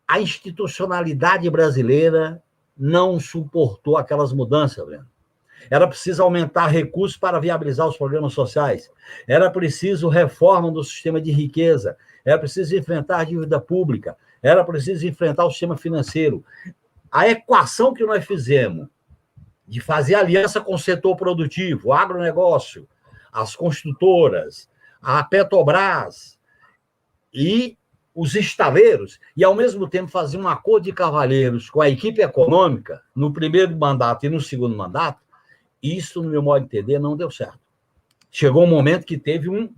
a institucionalidade brasileira não suportou aquelas mudanças, Breno. Era preciso aumentar recursos para viabilizar os programas sociais. Era preciso reforma do sistema de riqueza. Era preciso enfrentar a dívida pública. Era preciso enfrentar o sistema financeiro. A equação que nós fizemos de fazer aliança com o setor produtivo, o agronegócio, as construtoras, a Petrobras e os estaleiros, e, ao mesmo tempo, fazer um acordo de cavalheiros com a equipe econômica no primeiro mandato e no segundo mandato, isso, no meu modo de entender, não deu certo. Chegou um momento que teve um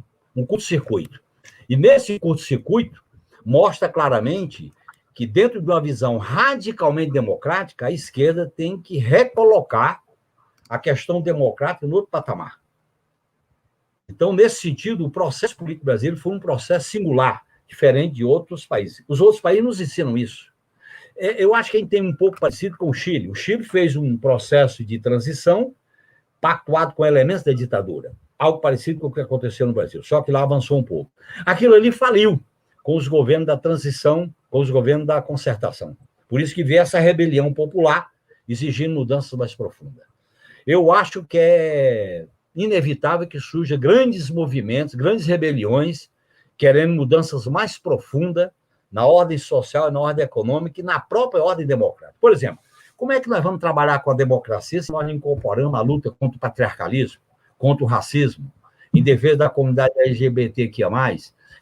curto-circuito. E nesse curto-circuito, mostra claramente que, dentro de uma visão radicalmente democrática, a esquerda tem que recolocar a questão democrática no outro patamar. Então, nesse sentido, o processo político brasileiro foi um processo singular, diferente de outros países. Os outros países nos ensinam isso. Eu acho que a gente tem um pouco parecido com o Chile. O Chile fez um processo de transição pactuado com elementos da ditadura. Algo parecido com o que aconteceu no Brasil, só que lá avançou um pouco. Aquilo ali faliu com os governos da transição, com os governos da concertação. Por isso que veio essa rebelião popular exigindo mudanças mais profundas. Eu acho que é inevitável que surjam grandes movimentos, grandes rebeliões, querendo mudanças mais profundas na ordem social, na ordem econômica e na própria ordem democrática. Por exemplo, como é que nós vamos trabalhar com a democracia se nós não incorporamos a luta contra o patriarcalismo, contra o racismo, em defesa da comunidade LGBTQIA+,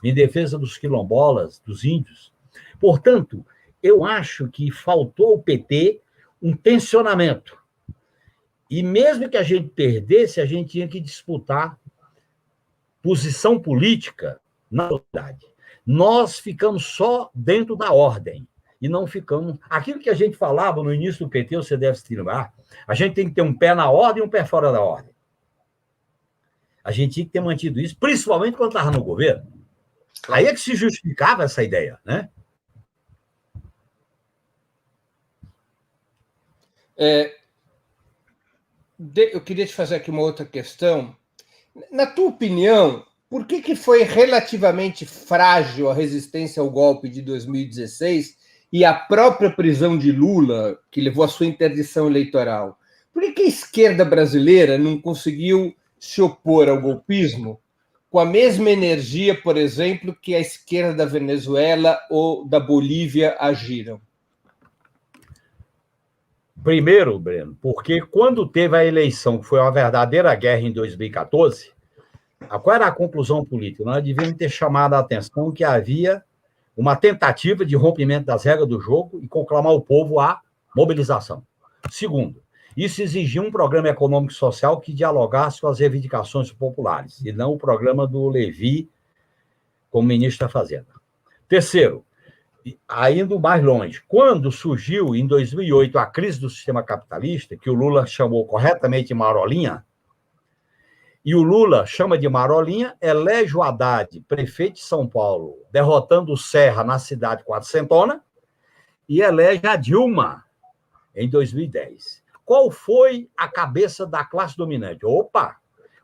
em defesa dos quilombolas, dos índios? Portanto, eu acho que faltou ao PT um tensionamento. E mesmo que a gente perdesse, a gente tinha que disputar posição política na sociedade. Nós ficamos só dentro da ordem e não ficamos... Aquilo que a gente falava no início do PT, você deve se lembrar, a gente tem que ter um pé na ordem e um pé fora da ordem. A gente tinha que ter mantido isso, principalmente quando estava no governo. Aí é que se justificava essa ideia, né? Eu queria te fazer aqui uma outra questão. Na tua opinião, por que foi relativamente frágil a resistência ao golpe de 2016 e a própria prisão de Lula, que levou à sua interdição eleitoral? Por que a esquerda brasileira não conseguiu se opor ao golpismo com a mesma energia, por exemplo, que a esquerda da Venezuela ou da Bolívia agiram? Primeiro, Breno, porque quando teve a eleição, que foi uma verdadeira guerra em 2014, qual era a conclusão política? Nós devíamos ter chamado a atenção que havia uma tentativa de rompimento das regras do jogo e conclamar o povo à mobilização. Segundo, isso exigia um programa econômico e social que dialogasse com as reivindicações populares, e não o programa do Levi como ministro da Fazenda. Terceiro, indo mais longe, quando surgiu, em 2008, a crise do sistema capitalista, que o Lula chamou corretamente de marolinha, e o Lula chama de marolinha, elege o Haddad, prefeito de São Paulo, derrotando o Serra na cidade quatrocentona, e elege a Dilma em 2010. Qual foi a cabeça da classe dominante? Opa,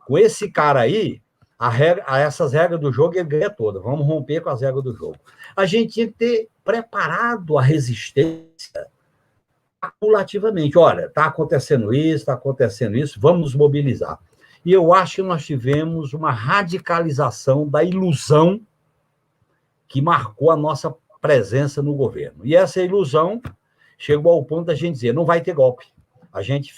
com esse cara aí, essas regras do jogo ele ganha toda. Vamos romper com as regras do jogo. A gente tinha que ter preparado a resistência acumulativamente. Olha, está acontecendo isso, vamos nos mobilizar. E eu acho que nós tivemos uma radicalização da ilusão que marcou a nossa presença no governo. E essa ilusão chegou ao ponto da gente dizer, não vai ter golpe. A gente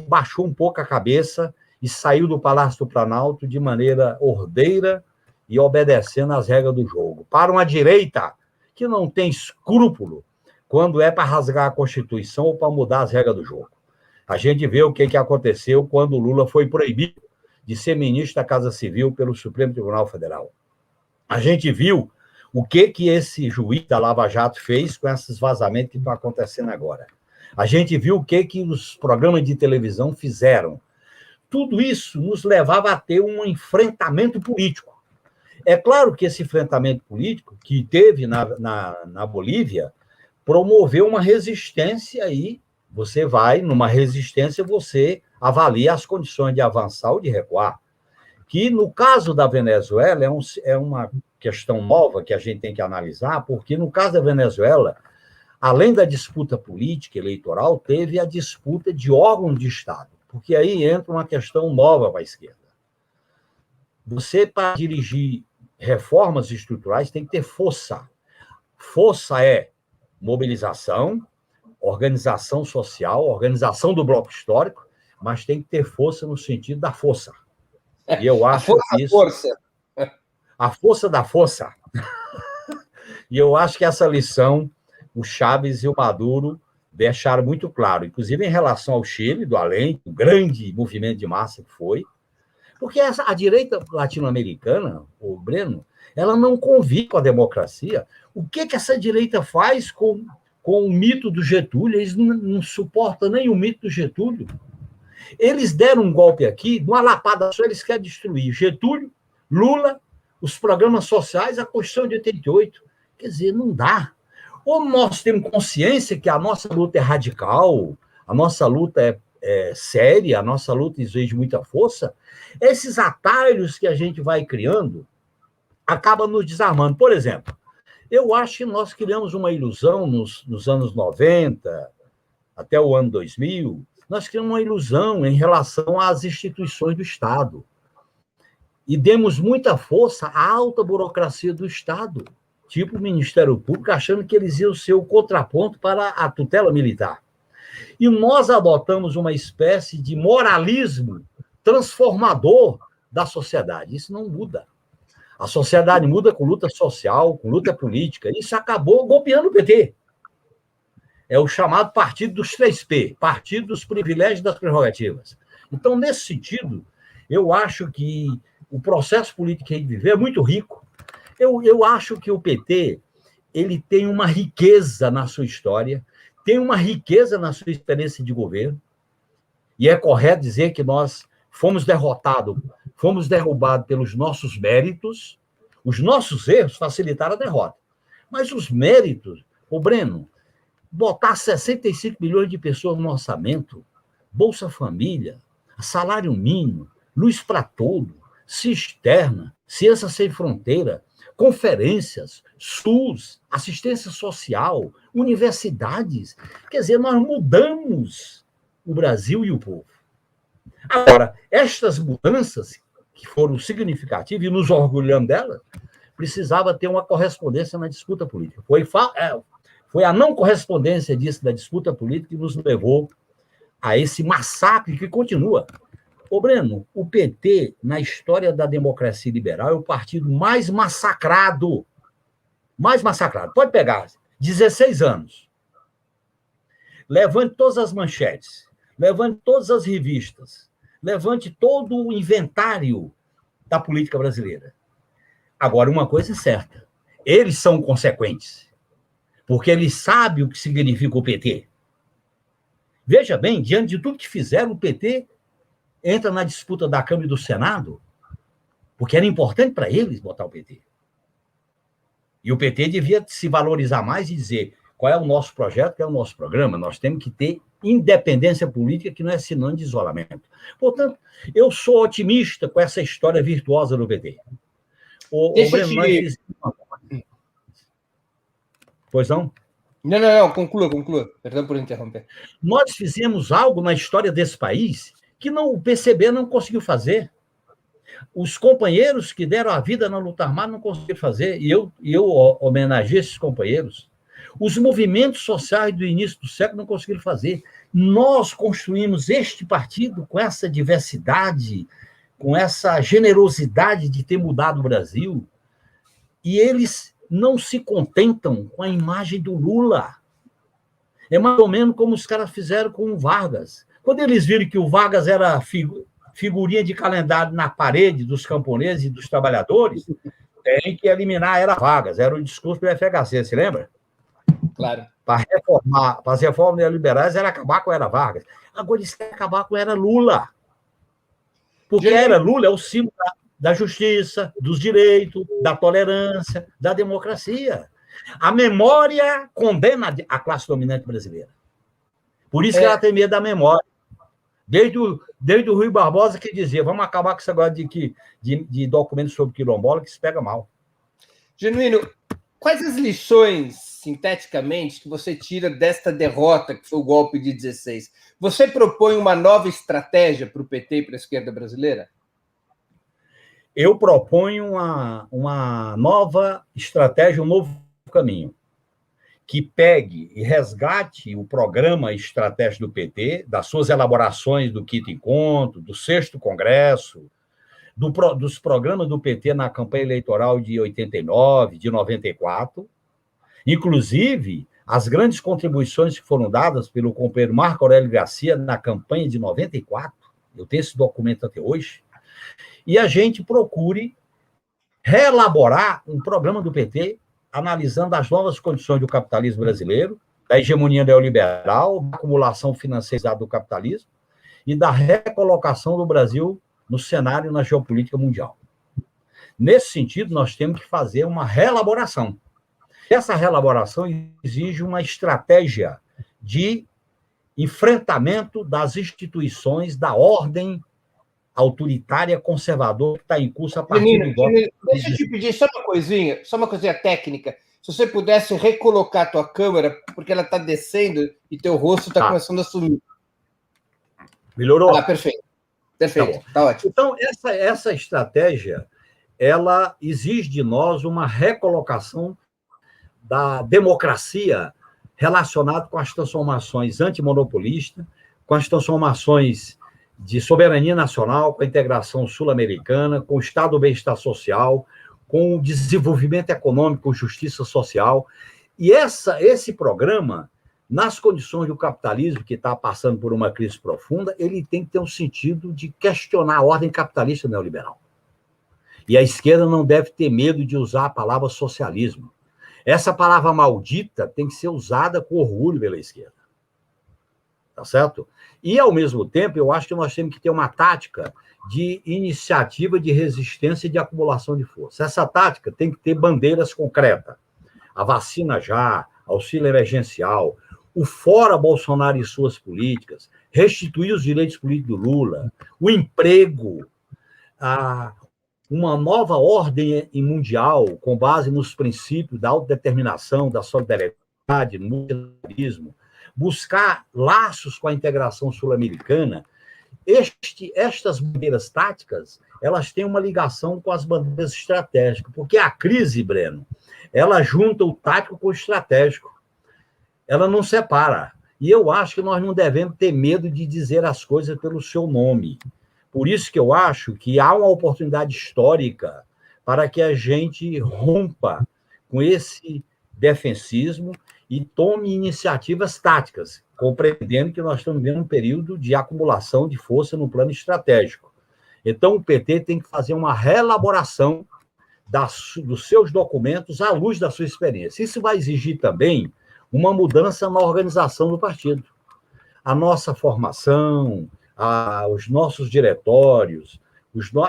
baixou um pouco a cabeça e saiu do Palácio do Planalto de maneira ordeira e obedecendo às regras do jogo. Para uma direita que não tem escrúpulo quando é para rasgar a Constituição ou para mudar as regras do jogo. A gente vê o que aconteceu quando o Lula foi proibido de ser ministro da Casa Civil pelo Supremo Tribunal Federal. A gente viu o que esse juiz da Lava Jato fez com esses vazamentos que estão acontecendo agora. A gente viu o que os programas de televisão fizeram. Tudo isso nos levava a ter um enfrentamento político. É claro que esse enfrentamento político que teve na Bolívia promoveu uma resistência e você vai, numa resistência, você avalia as condições de avançar ou de recuar. Que, no caso da Venezuela, é uma questão nova que a gente tem que analisar, porque, no caso da Venezuela, além da disputa política eleitoral, teve a disputa de órgãos de Estado, porque aí entra uma questão nova para a esquerda. Você, para dirigir reformas estruturais, tem que ter força. Força é mobilização, organização social, organização do bloco histórico, mas tem que ter força no sentido da força. E eu acho que isso... A força da força. E eu acho que essa lição, o Chávez e o Maduro deixaram muito claro, inclusive em relação ao Chile, do além, o grande movimento de massa que foi, porque a direita latino-americana, o Breno, ela não convive com a democracia. O que essa direita faz com o mito do Getúlio? Eles não suportam nem o mito do Getúlio. Eles deram um golpe aqui, numa lapada só, eles querem destruir Getúlio, Lula, os programas sociais, a Constituição de 88. Quer dizer, não dá. Ou nós temos consciência que a nossa luta é radical, a nossa luta é séria, a nossa luta exige muita força, esses atalhos que a gente vai criando acabam nos desarmando. Por exemplo, eu acho que nós criamos uma ilusão nos anos 90, até o ano 2000, nós criamos uma ilusão em relação às instituições do Estado. E demos muita força à alta burocracia do Estado, tipo o Ministério Público, achando que eles iam ser o contraponto para a tutela militar. E nós adotamos uma espécie de moralismo transformador da sociedade. Isso não muda. A sociedade muda com luta social, com luta política. Isso acabou golpeando o PT. É o chamado partido dos 3P, partido dos privilégios e das prerrogativas. Então, nesse sentido, eu acho que o processo político que a gente vive é muito rico. Eu acho que o PT ele tem uma riqueza na sua história, tem uma riqueza na sua experiência de governo, e é correto dizer que nós fomos derrotados, fomos derrubados pelos nossos méritos, os nossos erros facilitaram a derrota. Mas os méritos, o Breno, botar 65 milhões de pessoas no orçamento, Bolsa Família, salário mínimo, luz para todo, cisterna, ciência sem fronteira, conferências, SUS, assistência social, universidades. Quer dizer, nós mudamos o Brasil e o povo. Agora, estas mudanças, que foram significativas, e nos orgulhamos delas, precisava ter uma correspondência na disputa política. Foi a não correspondência disso da disputa política que nos levou a esse massacre que continua. Ô, Breno, o PT, na história da democracia liberal, é o partido mais massacrado mais massacrado. Pode pegar, 16 anos. Levante todas as manchetes, levante todas as revistas, levante todo o inventário da política brasileira. Agora, uma coisa é certa, eles são consequentes, porque eles sabem o que significa o PT. Veja bem, diante de tudo que fizeram, o PT entra na disputa da Câmara e do Senado, porque era importante para eles botar o PT. E o PT devia se valorizar mais e dizer qual é o nosso projeto, qual é o nosso programa. Nós temos que ter independência política, que não é sinônimo de isolamento. Portanto, eu sou otimista com essa história virtuosa do PT. Pois não? Não, conclua. Perdão por interromper. Nós fizemos algo na história desse país que o PCB não conseguiu fazer. Os companheiros que deram a vida na luta armada não conseguiram fazer, e eu homenageei esses companheiros. Os movimentos sociais do início do século não conseguiram fazer. Nós construímos este partido com essa diversidade, com essa generosidade de ter mudado o Brasil, e eles não se contentam com a imagem do Lula. É mais ou menos como os caras fizeram com o Vargas. Quando eles viram que o Vargas era figurinha de calendário na parede dos camponeses e dos trabalhadores, tem que eliminar a Era Vargas. Era o discurso do FHC, se lembra? Claro. Para as reformas neoliberais era acabar com a Era Vargas. Agora eles querem acabar com a Era Lula. Porque a Era Lula é o símbolo da justiça, dos direitos, da tolerância, da democracia. A memória condena a classe dominante brasileira. Por isso que ela tem medo da memória. Desde o Rui Barbosa, que dizia, vamos acabar com esse negócio de documentos sobre quilombola, que se pega mal. Genuíno, quais as lições, sinteticamente, que você tira desta derrota, que foi o golpe de 16? Você propõe uma nova estratégia para o PT e para a esquerda brasileira? Eu proponho uma nova estratégia, um novo caminho, que pegue e resgate o programa estratégico do PT, das suas elaborações do quinto encontro, do sexto congresso, dos programas do PT na campanha eleitoral de 89, de 94, inclusive as grandes contribuições que foram dadas pelo companheiro Marco Aurélio Garcia na campanha de 94, eu tenho esse documento até hoje, e a gente procure reelaborar um programa do PT analisando as novas condições do capitalismo brasileiro, da hegemonia neoliberal, da acumulação financeira do capitalismo e da recolocação do Brasil no cenário na geopolítica mundial. Nesse sentido, nós temos que fazer uma reelaboração. Essa reelaboração exige uma estratégia de enfrentamento das instituições da ordem autoritária, conservadora, que está em curso a partir do golpe. Deixa eu te pedir só uma coisinha técnica. Se você pudesse recolocar a tua câmera, porque ela está descendo e teu rosto está começando a sumir. Melhorou? Perfeito. Tá ótimo. Então, essa estratégia, ela exige de nós uma recolocação da democracia relacionada com as transformações antimonopolistas, com as transformações de soberania nacional, com a integração sul-americana, com o Estado do bem-estar social, com o desenvolvimento econômico, com justiça social. E esse programa, nas condições do capitalismo, que está passando por uma crise profunda, ele tem que ter um sentido de questionar a ordem capitalista neoliberal. E a esquerda não deve ter medo de usar a palavra socialismo. Essa palavra maldita tem que ser usada com orgulho pela esquerda. Tá certo? E, ao mesmo tempo, eu acho que nós temos que ter uma tática de iniciativa de resistência e de acumulação de força. Essa tática tem que ter bandeiras concretas. A vacina já, auxílio emergencial, o fora Bolsonaro e suas políticas, restituir os direitos políticos do Lula, o emprego, uma nova ordem mundial com base nos princípios da autodeterminação, da solidariedade, do multilateralismo, buscar laços com a integração sul-americana. Estas bandeiras táticas, elas têm uma ligação com as bandeiras estratégicas, porque a crise, Breno, ela junta o tático com o estratégico. Ela não separa. E eu acho que nós não devemos ter medo de dizer as coisas pelo seu nome. Por isso que eu acho que há uma oportunidade histórica para que a gente rompa com esse defensismo e tome iniciativas táticas, compreendendo que nós estamos vivendo um período de acumulação de força no plano estratégico. Então, o PT tem que fazer uma reelaboração dos seus documentos à luz da sua experiência. Isso vai exigir também uma mudança na organização do partido. A nossa formação, os nossos diretórios,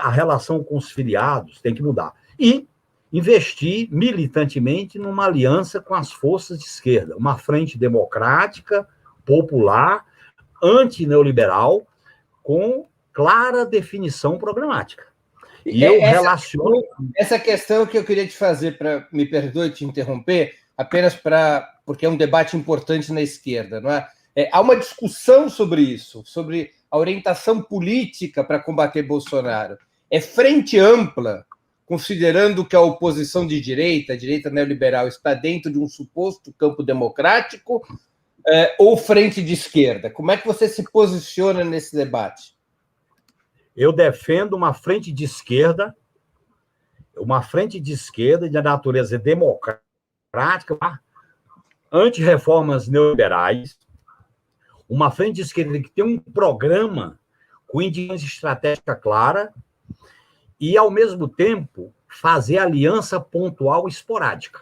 a relação com os filiados tem que mudar. E investir militantemente numa aliança com as forças de esquerda, uma frente democrática, popular, antineoliberal, com clara definição programática. E eu relaciono... Essa questão que eu queria te fazer, me perdoe te interromper, apenas porque é um debate importante na esquerda, não é? Há uma discussão sobre isso, sobre a orientação política para combater Bolsonaro. É frente ampla, considerando que a oposição de direita, a direita neoliberal, está dentro de um suposto campo democrático, ou frente de esquerda? Como é que você se posiciona nesse debate? Eu defendo uma frente de esquerda de natureza democrática, anti-reformas neoliberais, uma frente de esquerda que tem um programa com indicação estratégica clara e, ao mesmo tempo, fazer aliança pontual esporádica.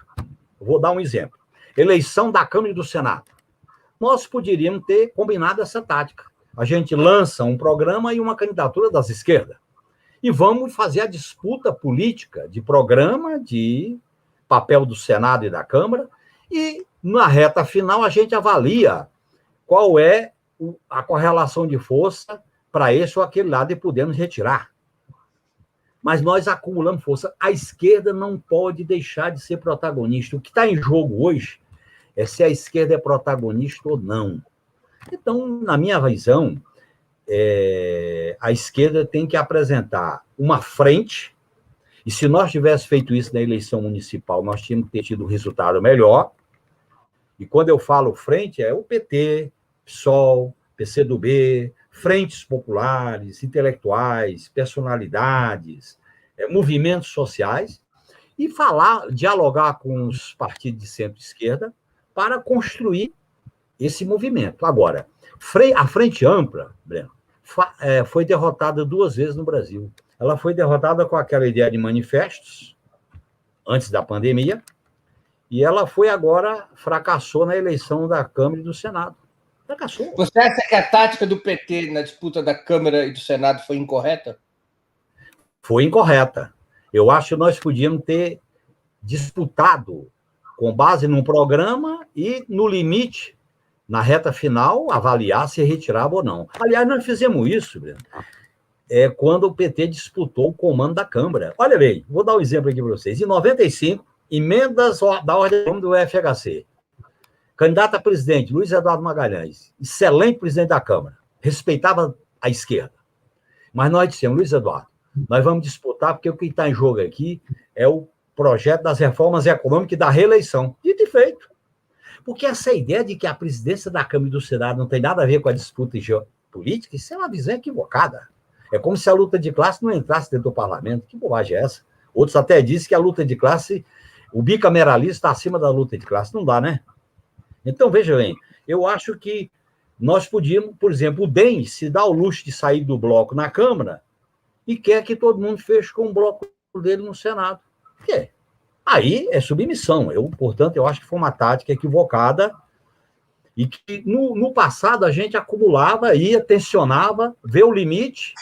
Vou dar um exemplo. Eleição da Câmara e do Senado. Nós poderíamos ter combinado essa tática. A gente lança um programa e uma candidatura das esquerdas. E vamos fazer a disputa política de programa, de papel do Senado e da Câmara, e na reta final a gente avalia qual é a correlação de força para esse ou aquele lado e podemos retirar. Mas nós acumulamos força. A esquerda não pode deixar de ser protagonista. O que está em jogo hoje é se a esquerda é protagonista ou não. Então, na minha visão, a esquerda tem que apresentar uma frente, e se nós tivéssemos feito isso na eleição municipal, nós tínhamos que ter tido um resultado melhor. E quando eu falo frente, é o PT, PSOL, PCdoB, frentes populares, intelectuais, personalidades, movimentos sociais, e dialogar com os partidos de centro-esquerda para construir esse movimento. Agora, a Frente Ampla, Breno, foi derrotada 2 vezes no Brasil. Ela foi derrotada com aquela ideia de manifestos, antes da pandemia, e ela fracassou na eleição da Câmara e do Senado. Fracassou. Você acha que a tática do PT na disputa da Câmara e do Senado foi incorreta? Foi incorreta. Eu acho que nós podíamos ter disputado com base num programa e, no limite, na reta final, avaliar se retirava ou não. Aliás, nós fizemos isso, Breno, quando o PT disputou o comando da Câmara. Olha bem, vou dar um exemplo aqui para vocês. Em 95, emendas da ordem do FHC. Candidato a presidente, Luiz Eduardo Magalhães, excelente presidente da Câmara, respeitava a esquerda. Mas nós dissemos, Luiz Eduardo, nós vamos disputar porque o que está em jogo aqui é o projeto das reformas econômicas e da reeleição. Dito e feito. Porque essa ideia de que a presidência da Câmara e do Senado não tem nada a ver com a disputa política, isso é uma visão equivocada. É como se a luta de classe não entrasse dentro do parlamento. Que bobagem é essa? Outros até dizem que a luta de classe, o bicameralismo está acima da luta de classe. Não dá, né? Então, veja bem, eu acho que nós podíamos, por exemplo, o DEM se dá o luxo de sair do bloco na Câmara e quer que todo mundo feche com o bloco dele no Senado. Por quê? Aí é submissão. Portanto, eu acho que foi uma tática equivocada e que no passado a gente acumulava, tensionava, vê o limite,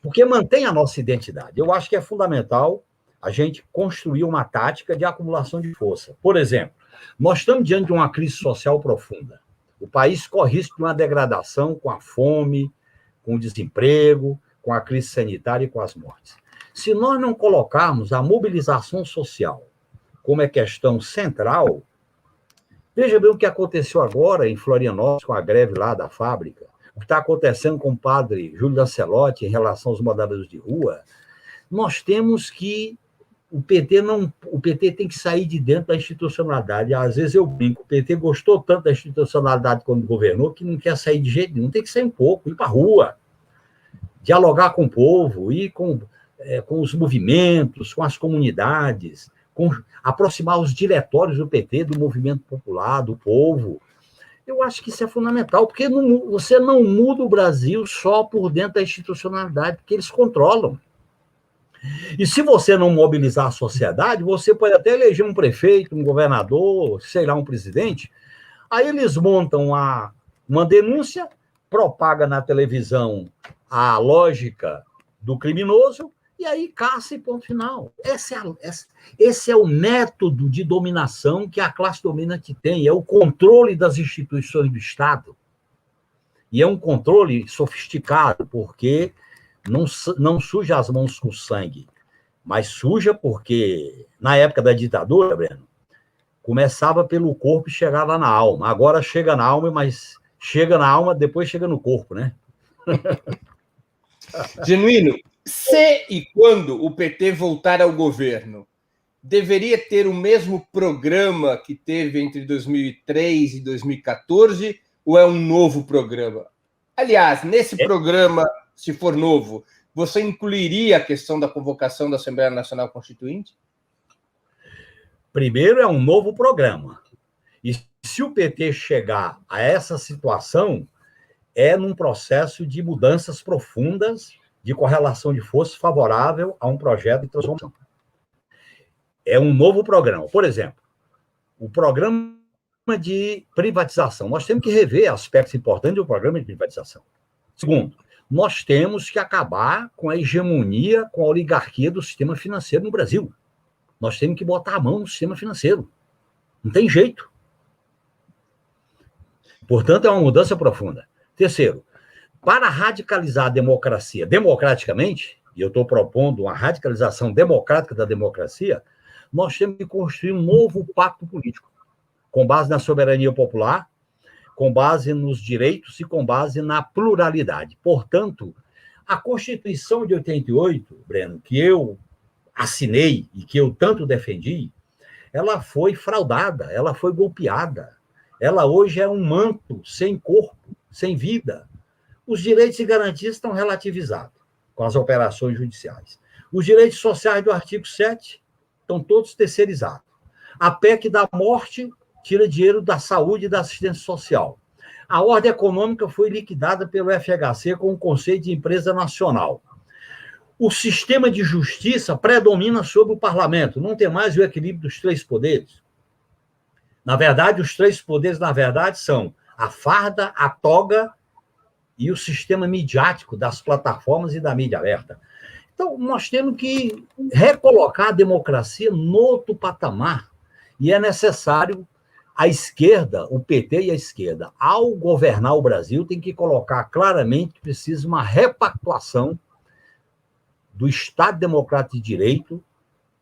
porque mantém a nossa identidade. Eu acho que é fundamental a gente construir uma tática de acumulação de força. Por exemplo, nós estamos diante de uma crise social profunda. O país corre risco de uma degradação com a fome, com o desemprego, com a crise sanitária e com as mortes. Se nós não colocarmos a mobilização social como é questão central, veja bem o que aconteceu agora em Florianópolis, com a greve lá da fábrica, o que está acontecendo com o padre Júlio Lancelotti em relação aos moradores de rua. Nós temos que... O PT tem que sair de dentro da institucionalidade. Às vezes eu brinco, o PT gostou tanto da institucionalidade quando governou que não quer sair de jeito nenhum, tem que sair um pouco, ir para a rua, dialogar com o povo, ir com os movimentos, com as comunidades, aproximar os diretórios do PT, do movimento popular, do povo. Eu acho que isso é fundamental, porque você não muda o Brasil só por dentro da institucionalidade, que eles controlam. E se você não mobilizar a sociedade, você pode até eleger um prefeito, um governador, sei lá, um presidente. Aí eles montam uma denúncia, propaga na televisão a lógica do criminoso, e aí caça e ponto final. Esse é o método de dominação que a classe dominante tem, é o controle das instituições do Estado. E é um controle sofisticado, porque não suja as mãos com sangue, mas suja porque, na época da ditadura, Breno, começava pelo corpo e chegava na alma. Agora chega na alma, mas chega na alma, depois chega no corpo, né? Genuíno, se e quando o PT voltar ao governo, deveria ter o mesmo programa que teve entre 2003 e 2014, ou é um novo programa? Aliás, nesse programa, se for novo, você incluiria a questão da convocação da Assembleia Nacional Constituinte? Primeiro, é um novo programa. E se o PT chegar a essa situação, é num processo de mudanças profundas, de correlação de forças favorável a um projeto de transformação. É um novo programa. Por exemplo, o programa de privatização. Nós temos que rever aspectos importantes do programa de privatização. Segundo, nós temos que acabar com a hegemonia, com a oligarquia do sistema financeiro no Brasil. Nós temos que botar a mão no sistema financeiro. Não tem jeito. Portanto, é uma mudança profunda. Terceiro, para radicalizar a democracia democraticamente, e eu estou propondo uma radicalização democrática da democracia, nós temos que construir um novo pacto político, com base na soberania popular, com base nos direitos e com base na pluralidade. Portanto, a Constituição de 88, Breno, que eu assinei e que eu tanto defendi, ela foi fraudada, ela foi golpeada. Ela hoje é um manto sem corpo, sem vida. Os direitos e garantias estão relativizados com as operações judiciais. Os direitos sociais do artigo 7 estão todos terceirizados. A PEC da morte tira dinheiro da saúde e da assistência social. A ordem econômica foi liquidada pelo FHC com o conceito de empresa nacional. O sistema de justiça predomina sobre o parlamento, não tem mais o equilíbrio dos três poderes. Na verdade, os três poderes, são a farda, a toga e o sistema midiático das plataformas e da mídia aberta. Então, nós temos que recolocar a democracia no outro patamar. E é necessário a esquerda, o PT e a esquerda, ao governar o Brasil, tem que colocar claramente que precisa uma repactuação do Estado Democrático de Direito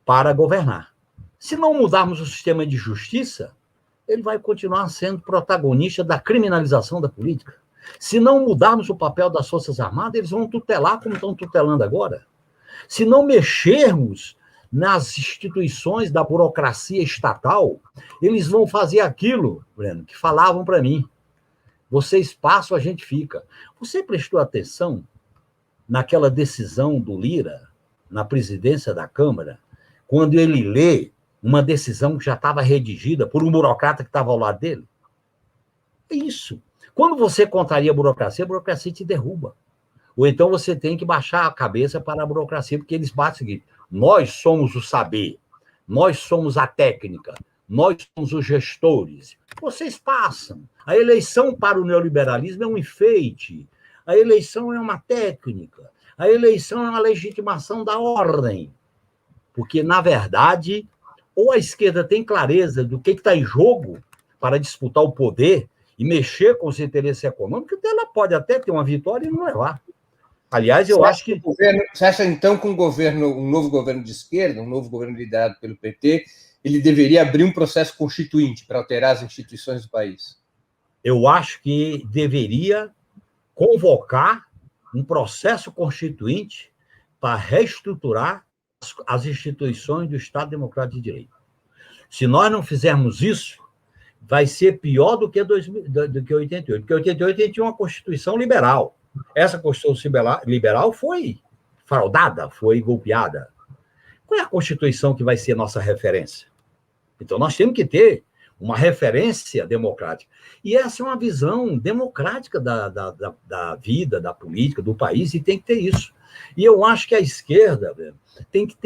para governar. Se não mudarmos o sistema de justiça, ele vai continuar sendo protagonista da criminalização da política. Se não mudarmos o papel das Forças Armadas, eles vão tutelar como estão tutelando agora. Se não mexermos nas instituições da burocracia estatal, eles vão fazer aquilo, Breno, que falavam para mim. Vocês passam, a gente fica. Você prestou atenção naquela decisão do Lira, na presidência da Câmara, quando ele lê uma decisão que já estava redigida por um burocrata que estava ao lado dele? É isso. Quando você contraria a burocracia te derruba. Ou então você tem que baixar a cabeça para a burocracia, porque eles batem o seguinte: nós somos o saber, nós somos a técnica, nós somos os gestores. Vocês passam. A eleição para o neoliberalismo é um enfeite. A eleição é uma técnica. A eleição é uma legitimação da ordem. Porque, na verdade, ou a esquerda tem clareza do que está em jogo para disputar o poder e mexer com os interesses econômicos, ela pode até ter uma vitória e não levar. Aliás, eu acho que... Você acha, então, que um novo governo de esquerda, um novo governo liderado pelo PT, ele deveria abrir um processo constituinte para alterar as instituições do país? Eu acho que deveria convocar um processo constituinte para reestruturar as instituições do Estado Democrático de Direito. Se nós não fizermos isso, vai ser pior do que 88. Porque 88 a gente tinha uma Constituição liberal. Essa Constituição liberal foi fraudada, foi golpeada. Qual é a Constituição que vai ser nossa referência? Então, nós temos que ter uma referência democrática. E essa é uma visão democrática da vida, da política, do país, e tem que ter isso. E eu acho que a esquerda tem que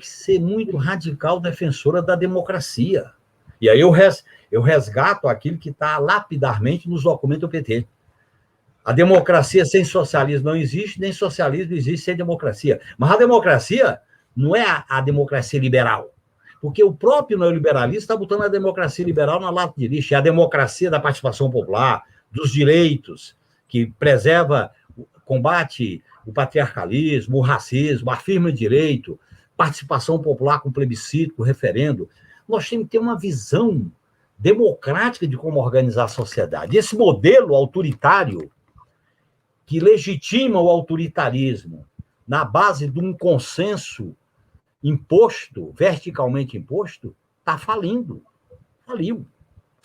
ser muito radical defensora da democracia. E aí eu resgato aquilo que está lapidarmente nos documentos do PT. A democracia sem socialismo não existe, nem socialismo existe sem democracia. Mas a democracia não é a democracia liberal, porque o próprio neoliberalismo está botando a democracia liberal na lata de lixo. É a democracia da participação popular, dos direitos, que preserva, combate o patriarcalismo, o racismo, afirma direito, participação popular com plebiscito, com referendo. Nós temos que ter uma visão democrática de como organizar a sociedade. Esse modelo autoritário que legitima o autoritarismo na base de um consenso imposto, verticalmente imposto, está falindo. Faliu.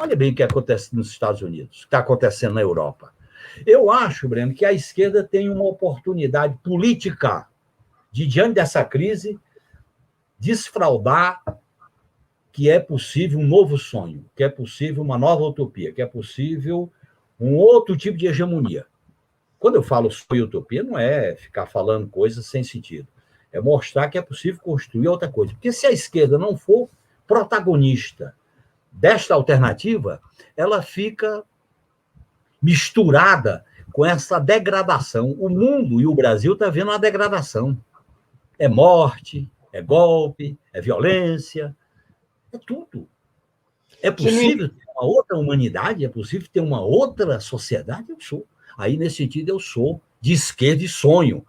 Olha bem o que acontece nos Estados Unidos, o que está acontecendo na Europa. Eu acho, Breno, que a esquerda tem uma oportunidade política de, diante dessa crise, desfraudar que é possível um novo sonho, que é possível uma nova utopia, que é possível um outro tipo de hegemonia. Quando eu falo sonho e utopia, não é ficar falando coisas sem sentido. É mostrar que é possível construir outra coisa. Porque se a esquerda não for protagonista desta alternativa, ela fica misturada com essa degradação. O mundo e o Brasil estão vendo uma degradação. É morte, é golpe, é violência, é tudo. É possível ter uma outra humanidade? É possível ter uma outra sociedade? Eu sou. Aí, nesse sentido, eu sou de esquerda e sonho.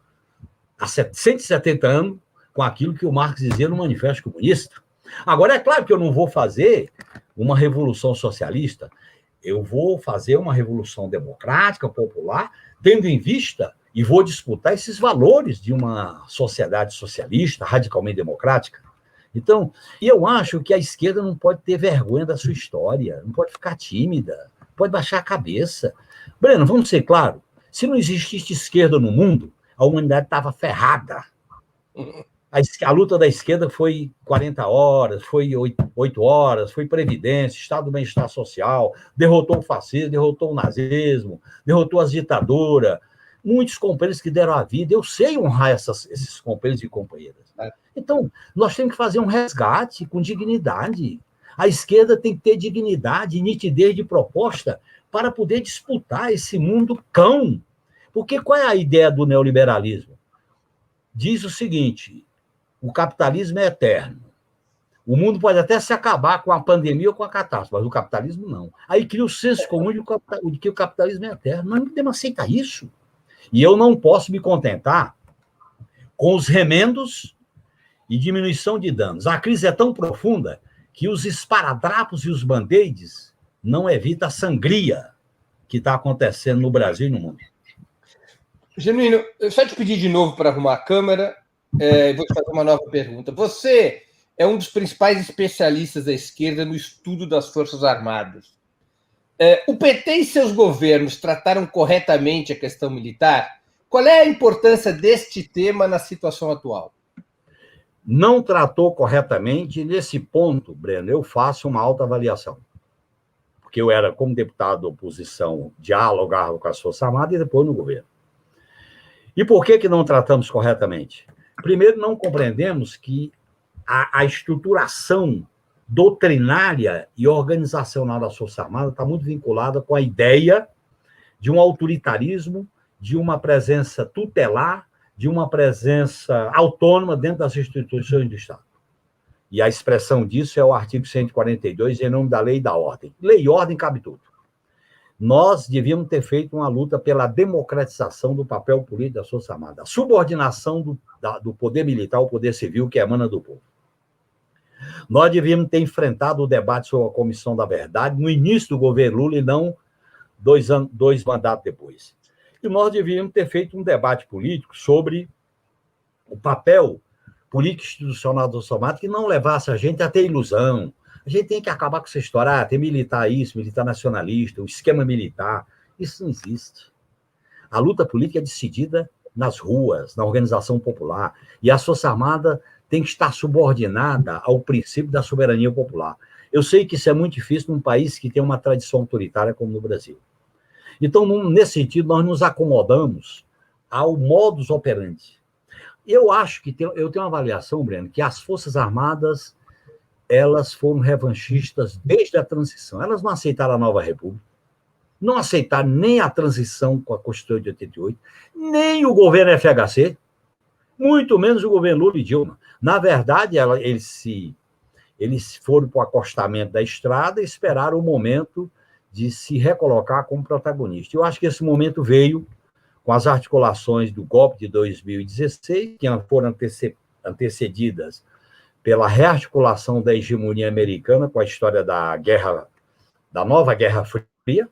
Há 170 anos, com aquilo que o Marx dizia no Manifesto Comunista. Agora, é claro que eu não vou fazer uma revolução socialista, eu vou fazer uma revolução democrática, popular, tendo em vista e vou disputar esses valores de uma sociedade socialista, radicalmente democrática. Então, eu acho que a esquerda não pode ter vergonha da sua história, não pode ficar tímida, pode baixar a cabeça. Breno, vamos ser claros, se não existisse esquerda no mundo, a humanidade estava ferrada. A luta da esquerda foi 40 horas, foi 8 horas, foi Previdência, Estado do Bem-Estar Social, derrotou o fascismo, derrotou o nazismo, derrotou as ditaduras, muitos companheiros que deram a vida. Eu sei honrar esses companheiros e companheiras. Então, nós temos que fazer um resgate com dignidade. A esquerda tem que ter dignidade e nitidez de proposta para poder disputar esse mundo cão. Porque qual é a ideia do neoliberalismo? Diz o seguinte: o capitalismo é eterno. O mundo pode até se acabar com a pandemia ou com a catástrofe, mas o capitalismo não. Aí cria o senso comum de que o capitalismo é eterno. Nós não podemos aceitar isso. E eu não posso me contentar com os remendos e diminuição de danos. A crise é tão profunda que os esparadrapos e os band-aids não evitam a sangria que está acontecendo no Brasil e no mundo. Genuíno, eu só te pedir de novo para arrumar a câmera, vou te fazer uma nova pergunta. Você é um dos principais especialistas da esquerda no estudo das Forças Armadas. O PT e seus governos trataram corretamente a questão militar? Qual é a importância deste tema na situação atual? Não tratou corretamente, e nesse ponto, Breno, eu faço uma autoavaliação. Porque eu era, como deputado da oposição, dialogava com as Forças Armadas e depois no governo. E por que não tratamos corretamente? Primeiro, não compreendemos que a estruturação doutrinária e organizacional das Forças Armadas está muito vinculada com a ideia de um autoritarismo, de uma presença tutelar, de uma presença autônoma dentro das instituições do Estado. E a expressão disso é o artigo 142, em nome da lei e da ordem. Lei e ordem cabe tudo. Nós devíamos ter feito uma luta pela democratização do papel político das Forças Armadas, a subordinação do poder militar ao poder civil, que emana do povo. Nós devíamos ter enfrentado o debate sobre a Comissão da Verdade no início do governo Lula e não 2 mandatos depois. E nós devíamos ter feito um debate político sobre o papel político institucional das Forças Armadas que não levasse a gente a ter ilusão. A gente tem que acabar com essa história, tem militar isso, militar nacionalista, o esquema militar. Isso não existe. A luta política é decidida nas ruas, na organização popular. E a Força Armada tem que estar subordinada ao princípio da soberania popular. Eu sei que isso é muito difícil num país que tem uma tradição autoritária como no Brasil. Então, nesse sentido, nós nos acomodamos ao modus operandi. Eu acho que eu tenho uma avaliação, Breno, que as Forças Armadas elas foram revanchistas desde a transição. Elas não aceitaram a nova república, não aceitaram nem a transição com a Constituição de 88, nem o governo FHC, muito menos o governo Lula e Dilma. Na verdade, eles foram para o acostamento da estrada e esperaram o momento de se recolocar como protagonista. Eu acho que esse momento veio com as articulações do golpe de 2016, que foram antecedidas pela rearticulação da hegemonia americana com a história da nova Guerra Fria,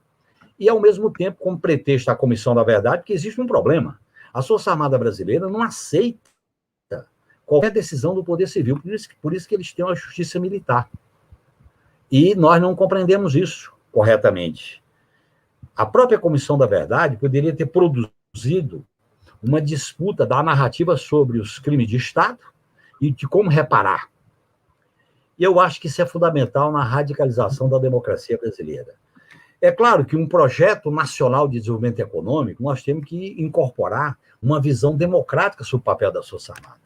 e, ao mesmo tempo, como pretexto à Comissão da Verdade, que existe um problema. A Força Armada Brasileira não aceita qualquer decisão do Poder Civil, por isso que eles têm uma justiça militar. E nós não compreendemos isso corretamente. A própria Comissão da Verdade poderia ter produzido uma disputa da narrativa sobre os crimes de Estado e de como reparar. E eu acho que isso é fundamental na radicalização da democracia brasileira. É claro que um projeto nacional de desenvolvimento econômico, nós temos que incorporar uma visão democrática sobre o papel da Força Armada.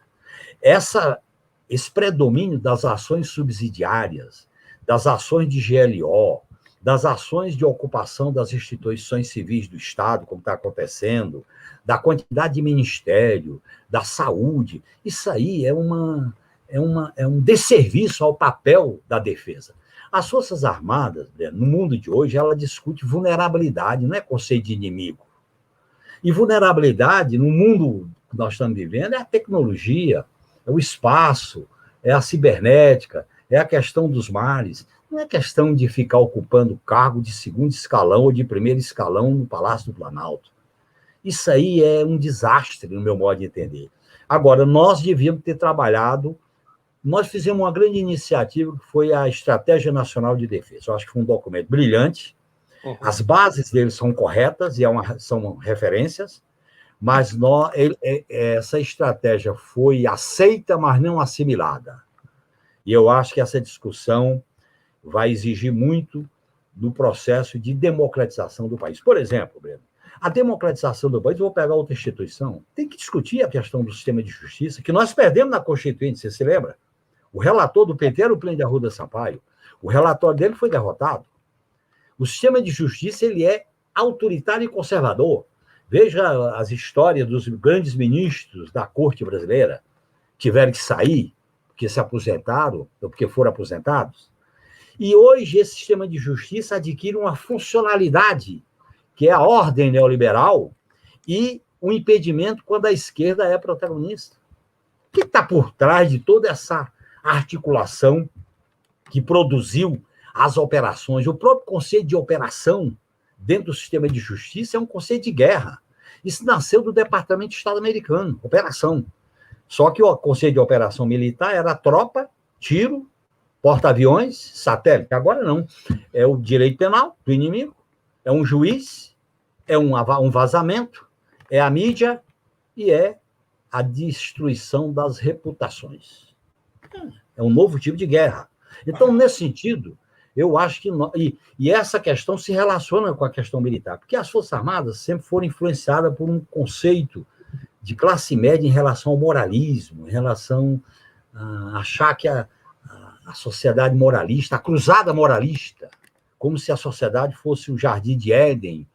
Esse predomínio das ações subsidiárias, das ações de GLO, das ações de ocupação das instituições civis do Estado, como está acontecendo, da quantidade de ministério, da saúde, isso aí é um desserviço ao papel da defesa. As Forças Armadas, no mundo de hoje, ela discute vulnerabilidade, não é conceito de inimigo. E vulnerabilidade, no mundo que nós estamos vivendo, é a tecnologia, é o espaço, é a cibernética, é a questão dos mares. Não é questão de ficar ocupando cargo de segundo escalão ou de primeiro escalão no Palácio do Planalto. Isso aí é um desastre, no meu modo de entender. Agora, nós devíamos ter trabalhado. Nós fizemos uma grande iniciativa, que foi a Estratégia Nacional de Defesa. Eu acho que foi um documento brilhante. As bases dele são corretas e são referências, mas essa estratégia foi aceita, mas não assimilada. E eu acho que essa discussão vai exigir muito do processo de democratização do país. Por exemplo, Breno, a democratização do país, vou pegar outra instituição, tem que discutir a questão do sistema de justiça, que nós perdemos na Constituinte, você se lembra? O relator do PT era o Plínio de Arruda Sampaio. O relatório dele foi derrotado. O sistema de justiça ele é autoritário e conservador. Veja as histórias dos grandes ministros da corte brasileira que tiveram que sair porque se aposentaram ou porque foram aposentados. E hoje esse sistema de justiça adquire uma funcionalidade, que é a ordem neoliberal e o impedimento quando a esquerda é protagonista. O que está por trás de toda essa articulação que produziu as operações? O próprio conceito de operação dentro do sistema de justiça é um conceito de guerra. Isso nasceu do Departamento de Estado americano, operação. Só que o conceito de operação militar era tropa, tiro, porta-aviões, satélite. Agora não. É o direito penal do inimigo, é um juiz, é um vazamento, é a mídia e é a destruição das reputações. É um novo tipo de guerra. Então, nesse sentido, eu acho que... E essa questão se relaciona com a questão militar, porque as Forças Armadas sempre foram influenciadas por um conceito de classe média em relação ao moralismo, em relação a achar que a sociedade moralista, a cruzada moralista, como se a sociedade fosse o jardim de Éden,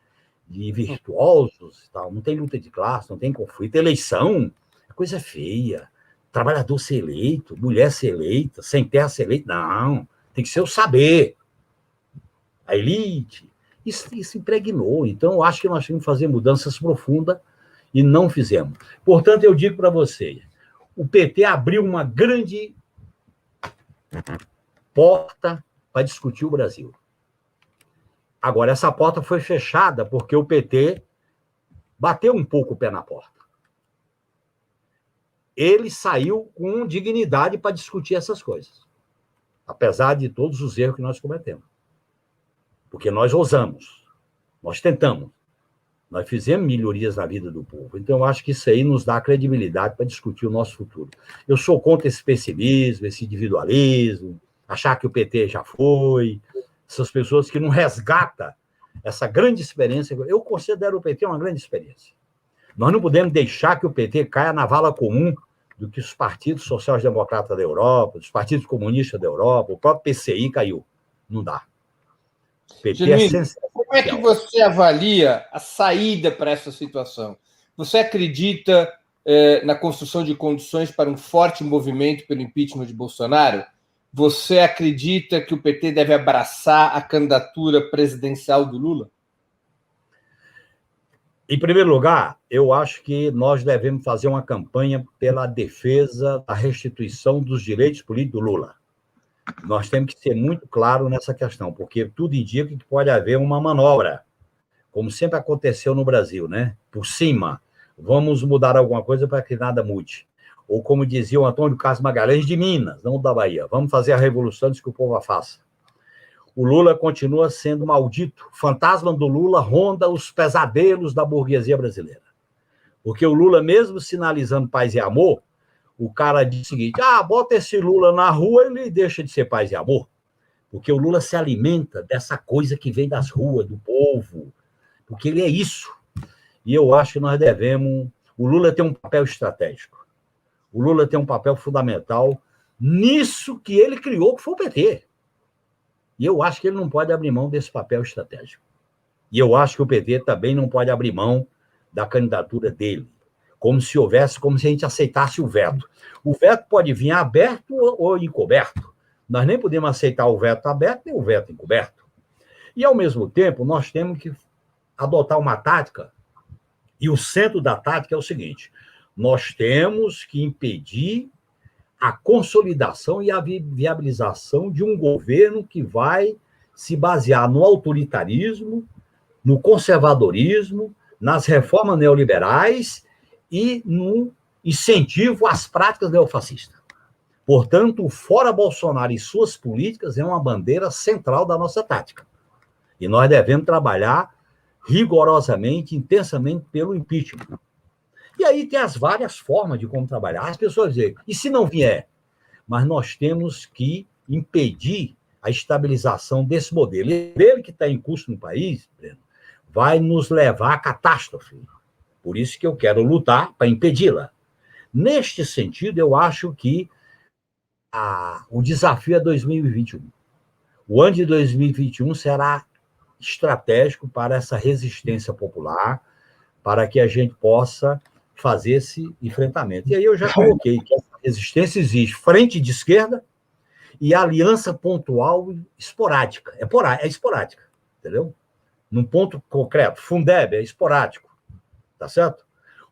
de virtuosos e tal. Não tem luta de classe, não tem conflito. Eleição é coisa feia. Trabalhador ser eleito, mulher ser eleita, sem terra ser eleita. Não, tem que ser o saber. A elite. Isso impregnou. Então, eu acho que nós temos que fazer mudanças profundas e não fizemos. Portanto, eu digo para vocês, o PT abriu uma grande porta para discutir o Brasil. Agora, essa porta foi fechada porque o PT bateu um pouco o pé na porta. Ele saiu com dignidade para discutir essas coisas, apesar de todos os erros que nós cometemos. Porque nós ousamos, nós tentamos. Nós fizemos melhorias na vida do povo. Então, eu acho que isso aí nos dá credibilidade para discutir o nosso futuro. Eu sou contra esse pessimismo, esse individualismo, achar que o PT já foi, essas pessoas que não resgatam essa grande experiência. Eu considero o PT uma grande experiência. Nós não podemos deixar que o PT caia na vala comum do que os partidos sociais-democratas da Europa, os partidos comunistas da Europa, o próprio PCI caiu. Não dá. O PT Genuíno, é essencial. Como é que você avalia a saída para essa situação? Você acredita na construção de condições para um forte movimento pelo impeachment de Bolsonaro? Você acredita que o PT deve abraçar a candidatura presidencial do Lula? Em primeiro lugar, eu acho que nós devemos fazer uma campanha pela defesa da restituição dos direitos políticos do Lula. Nós temos que ser muito claros nessa questão, porque tudo indica que pode haver uma manobra, como sempre aconteceu no Brasil, né? Por cima, vamos mudar alguma coisa para que nada mude. Ou como dizia o Antônio Carlos Magalhães, de Minas, não da Bahia, vamos fazer a revolução antes que o povo a faça. O Lula continua sendo maldito. O fantasma do Lula ronda os pesadelos da burguesia brasileira. Porque o Lula, mesmo sinalizando paz e amor, o cara diz o seguinte, bota esse Lula na rua, ele deixa de ser paz e amor. Porque o Lula se alimenta dessa coisa que vem das ruas, do povo. Porque ele é isso. E eu acho que nós devemos... O Lula tem um papel estratégico. O Lula tem um papel fundamental nisso que ele criou, que foi o PT. E eu acho que ele não pode abrir mão desse papel estratégico. E eu acho que o PT também não pode abrir mão da candidatura dele. Como se a gente aceitasse o veto. O veto pode vir aberto ou encoberto. Nós nem podemos aceitar o veto aberto nem o veto encoberto. E, ao mesmo tempo, nós temos que adotar uma tática, e o centro da tática é o seguinte, nós temos que impedir a consolidação e a viabilização de um governo que vai se basear no autoritarismo, no conservadorismo, nas reformas neoliberais e no incentivo às práticas neofascistas. Portanto, o fora Bolsonaro e suas políticas é uma bandeira central da nossa tática. E nós devemos trabalhar rigorosamente, intensamente pelo impeachment. E aí tem as várias formas de como trabalhar. As pessoas dizem, e se não vier? Mas nós temos que impedir a estabilização desse modelo. E ele que está em curso no país, Breno, vai nos levar à catástrofe. Por isso que eu quero lutar para impedi-la. Neste sentido, eu acho que o desafio é 2021. O ano de 2021 será estratégico para essa resistência popular, para que a gente possa fazer esse enfrentamento. E aí eu já coloquei que essa resistência exige frente de esquerda e aliança pontual esporádica. É esporádica, entendeu? Num ponto concreto. Fundeb é esporádico, tá certo?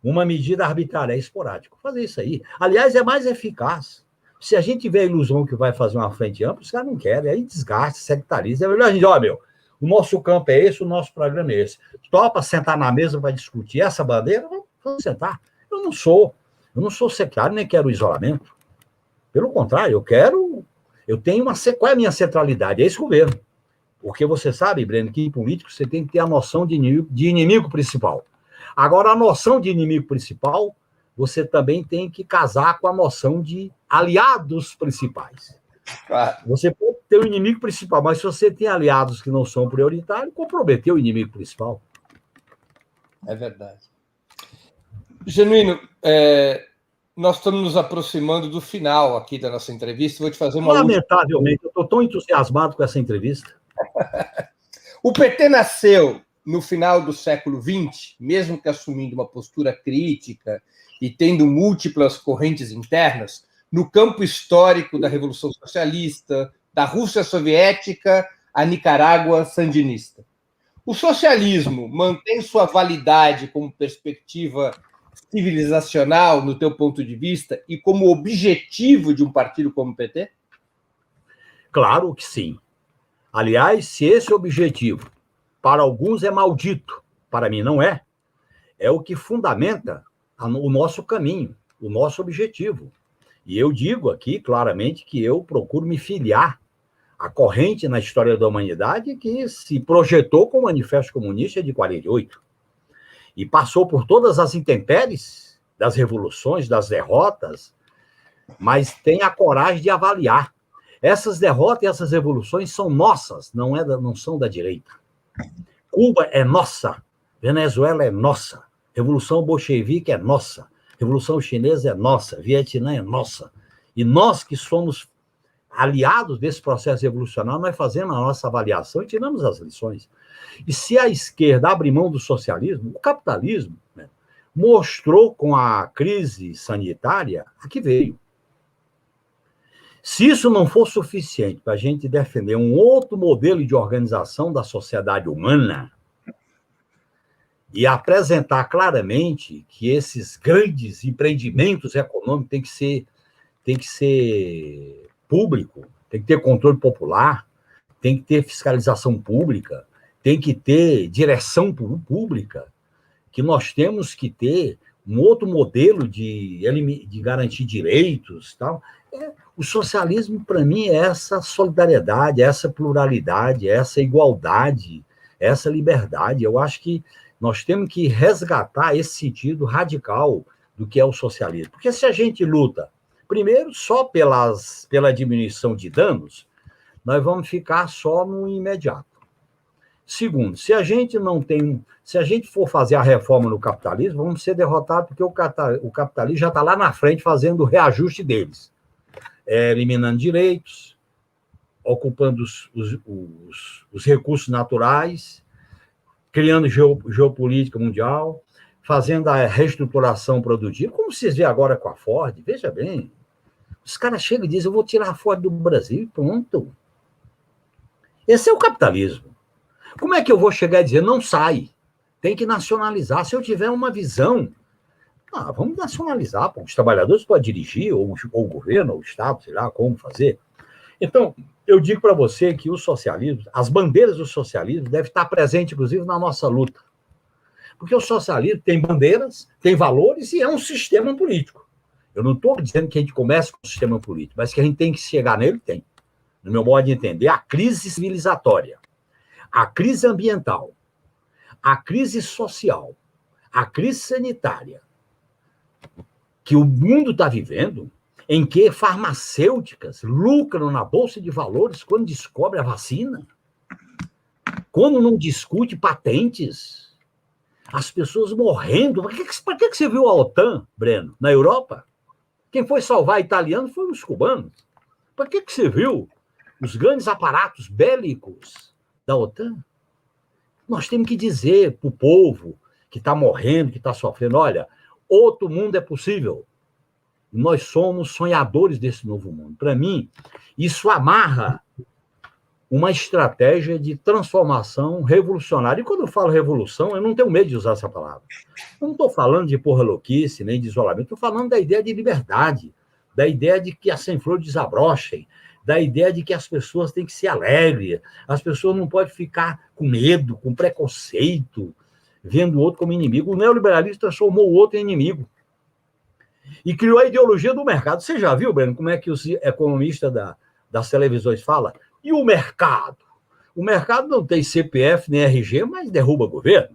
Uma medida arbitrária é esporádico. Fazer isso aí. Aliás, é mais eficaz. Se a gente tiver a ilusão que vai fazer uma frente ampla, os caras não querem, aí desgaste, sectariza. É melhor a gente, o nosso campo é esse, o nosso programa é esse. Topa sentar na mesa para discutir essa bandeira? Vamos sentar. Eu não sou sectário, nem quero isolamento. Pelo contrário, qual é a minha centralidade? É esse governo. Porque você sabe, Breno, que em político você tem que ter a noção de inimigo principal. Agora, a noção de inimigo principal, você também tem que casar com a noção de aliados principais. Claro. Você pode ter o inimigo principal, mas se você tem aliados que não são prioritários, comprometeu o inimigo principal. É verdade. Genuíno, nós estamos nos aproximando do final aqui da nossa entrevista. Vou te fazer uma Lamentavelmente, eu estou tão entusiasmado com essa entrevista. O PT nasceu no final do século XX, mesmo que assumindo uma postura crítica e tendo múltiplas correntes internas, no campo histórico da Revolução Socialista, da Rússia Soviética à Nicarágua sandinista. O socialismo mantém sua validade como perspectiva civilizacional, no teu ponto de vista, e como objetivo de um partido como o PT? Claro que sim. Aliás, se esse objetivo, para alguns é maldito, para mim não é o que fundamenta o nosso caminho, o nosso objetivo. E eu digo aqui claramente que eu procuro me filiar à corrente na história da humanidade que se projetou com o Manifesto Comunista de 48. e passou por todas as intempéries das revoluções, das derrotas, mas tem a coragem de avaliar. Essas derrotas e essas revoluções são nossas, não são da direita. Cuba é nossa, Venezuela é nossa, Revolução Bolchevique é nossa, Revolução Chinesa é nossa, Vietnã é nossa. E nós que somos aliados desse processo revolucionário, nós fazemos a nossa avaliação e tiramos as lições. E se a esquerda abre mão do socialismo, o capitalismo, né, mostrou com a crise sanitária a que veio. Se isso não for suficiente para a gente defender um outro modelo de organização da sociedade humana e apresentar claramente que esses grandes empreendimentos econômicos têm que ser público, tem que ter controle popular, tem que ter fiscalização pública, tem que ter direção pública, que nós temos que ter um outro modelo de garantir direitos, tal. O socialismo, para mim, é essa solidariedade, essa pluralidade, essa igualdade, essa liberdade. Eu acho que nós temos que resgatar esse sentido radical do que é o socialismo. Porque se a gente luta, primeiro, só pela diminuição de danos, nós vamos ficar só no imediato. Segundo, se a gente for fazer a reforma no capitalismo, vamos ser derrotados porque o capitalismo já está lá na frente fazendo o reajuste deles. Eliminando direitos, ocupando os recursos naturais, criando geopolítica mundial, fazendo a reestruturação produtiva, como vocês veem agora com a Ford. Veja bem, os caras chegam e dizem, eu vou tirar a Ford do Brasil e pronto. Esse é o capitalismo. Como é que eu vou chegar e dizer, não sai, tem que nacionalizar? Se eu tiver uma visão, vamos nacionalizar, os trabalhadores podem dirigir, ou o governo, ou o Estado, sei lá como fazer. Então, eu digo para você que o socialismo, as bandeiras do socialismo devem estar presentes, inclusive, na nossa luta. Porque o socialismo tem bandeiras, tem valores e é um sistema político. Eu não estou dizendo que a gente comece com o sistema político, mas que a gente tem que chegar nele, tem. No meu modo de entender, a crise civilizatória, a crise ambiental, a crise social, a crise sanitária, que o mundo está vivendo, em que farmacêuticas lucram na Bolsa de Valores quando descobre a vacina, quando não discute patentes, as pessoas morrendo. Para que você viu a OTAN, Breno, na Europa? Quem foi salvar italiano foram os cubanos. Para que você viu os grandes aparatos bélicos da OTAN? Nós temos que dizer para o povo que está morrendo, que está sofrendo, olha, outro mundo é possível. Nós somos sonhadores desse novo mundo. Para mim, isso amarra uma estratégia de transformação revolucionária. E quando eu falo revolução, eu não tenho medo de usar essa palavra. Eu não estou falando de porra louquice, nem de isolamento. Estou falando da ideia de liberdade, da ideia de que as sem-flor desabrochem, da ideia de que as pessoas têm que ser alegres, as pessoas não podem ficar com medo, com preconceito, vendo o outro como inimigo. O neoliberalismo transformou o outro em inimigo. E criou a ideologia do mercado. Você já viu, Breno, como é que os economistas das televisões falam? E o mercado? O mercado não tem CPF nem RG, mas derruba governo,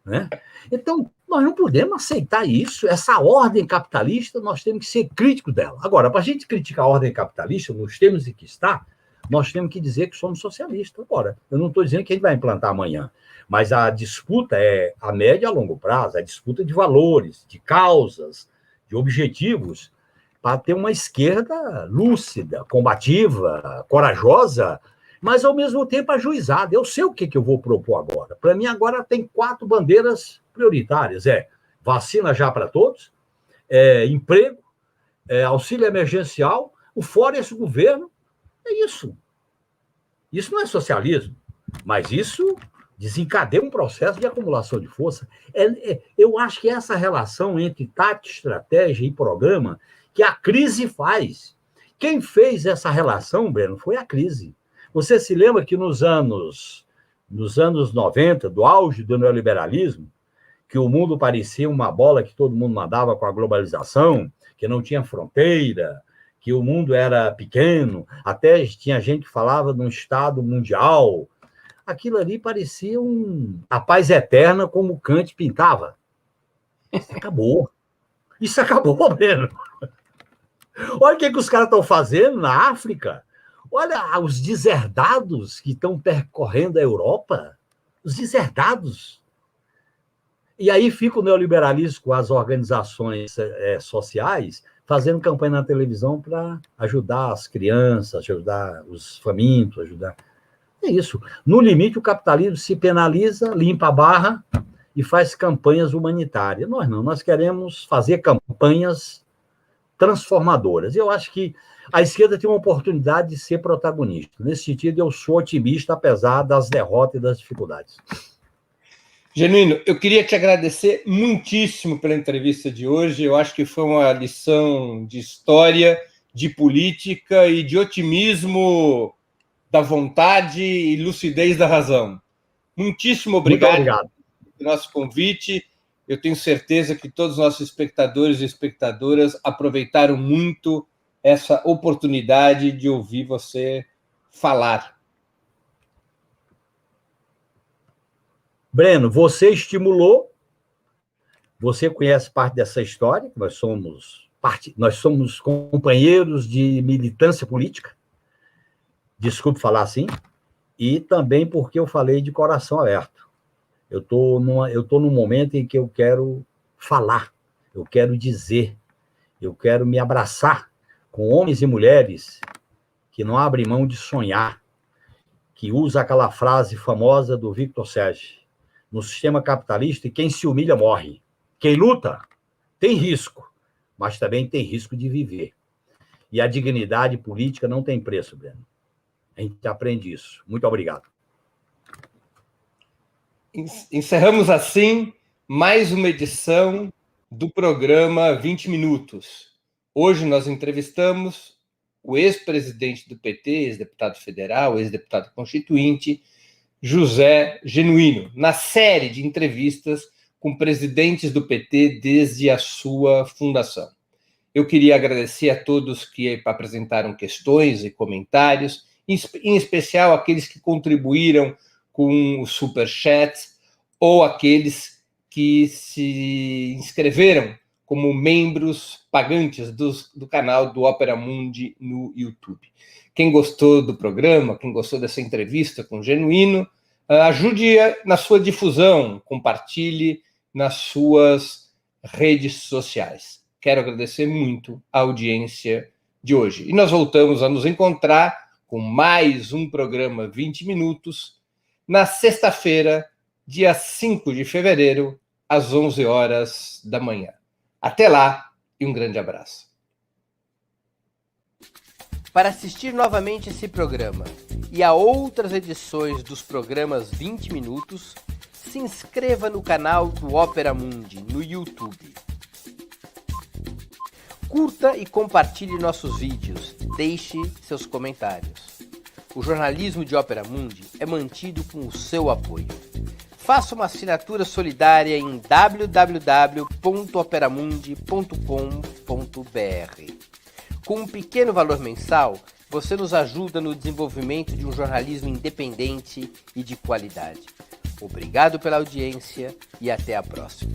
né? Então, nós não podemos aceitar isso. Essa ordem capitalista, nós temos que ser críticos dela. Agora, para a gente criticar a ordem capitalista, nos termos em que está, nós temos que dizer que somos socialistas. Agora, eu não estou dizendo que a gente vai implantar amanhã, mas a disputa é a médio e a longo prazo, a disputa de valores, de causas, de objetivos, para ter uma esquerda lúcida, combativa, corajosa, mas, ao mesmo tempo, ajuizada. Eu sei o que eu vou propor agora. Para mim, agora tem 4 bandeiras prioritárias. Vacina já para todos, emprego, auxílio emergencial, o fora esse governo. É isso. Isso não é socialismo, mas isso desencadeia um processo de acumulação de força. Eu acho que essa relação entre tática, estratégia e programa que a crise faz. Quem fez essa relação, Breno, foi a crise. Você se lembra que nos anos 90, do auge do neoliberalismo, que o mundo parecia uma bola que todo mundo mandava com a globalização, que não tinha fronteira, que o mundo era pequeno, até tinha gente que falava de um Estado mundial. Aquilo ali parecia a paz eterna como Kant pintava. Isso acabou. Isso acabou, Breno. Olha o que os caras estão fazendo na África. Olha os deserdados que estão percorrendo a Europa. Os deserdados. E aí fica o neoliberalismo com as organizações sociais fazendo campanha na televisão para ajudar as crianças, ajudar os famintos, ajudar... É isso. No limite, o capitalismo se penaliza, limpa a barra e faz campanhas humanitárias. Nós não, nós queremos fazer campanhas transformadoras. Eu acho que a esquerda tem uma oportunidade de ser protagonista. Nesse sentido, eu sou otimista, apesar das derrotas e das dificuldades. Genuíno, eu queria te agradecer muitíssimo pela entrevista de hoje. Eu acho que foi uma lição de história, de política e de otimismo da vontade e lucidez da razão. Muitíssimo obrigado, Muito obrigado pelo nosso convite. Eu tenho certeza que todos os nossos espectadores e espectadoras aproveitaram muito essa oportunidade de ouvir você falar. Breno, você estimulou, você conhece parte dessa história, nós somos companheiros de militância política, desculpe falar assim, e também porque eu falei de coração aberto. Eu estou num momento em que eu quero falar, eu quero dizer, eu quero me abraçar com homens e mulheres que não abrem mão de sonhar, que usa aquela frase famosa do Victor Serge: no sistema capitalista, quem se humilha morre. Quem luta tem risco, mas também tem risco de viver. E a dignidade política não tem preço, Breno. A gente aprende isso. Muito obrigado. Encerramos assim mais uma edição do programa 20 Minutos. Hoje nós entrevistamos o ex-presidente do PT, ex-deputado federal, ex-deputado constituinte, José Genuíno, na série de entrevistas com presidentes do PT desde a sua fundação. Eu queria agradecer a todos que apresentaram questões e comentários, em especial aqueles que contribuíram com o Superchat ou aqueles que se inscreveram como membros pagantes do canal do Opera Mundi no YouTube. Quem gostou do programa, quem gostou dessa entrevista com o Genuíno, ajude na sua difusão, compartilhe nas suas redes sociais. Quero agradecer muito a audiência de hoje. E nós voltamos a nos encontrar com mais um programa 20 Minutos, na sexta-feira, dia 5 de fevereiro, às 11 horas da manhã. Até lá e um grande abraço. Para assistir novamente esse programa e a outras edições dos programas 20 Minutos, se inscreva no canal do Opera Mundi no YouTube. Curta e compartilhe nossos vídeos, deixe seus comentários. O jornalismo de Opera Mundi é mantido com o seu apoio. Faça uma assinatura solidária em www.operamundi.com.br. Com um pequeno valor mensal, você nos ajuda no desenvolvimento de um jornalismo independente e de qualidade. Obrigado pela audiência e até a próxima.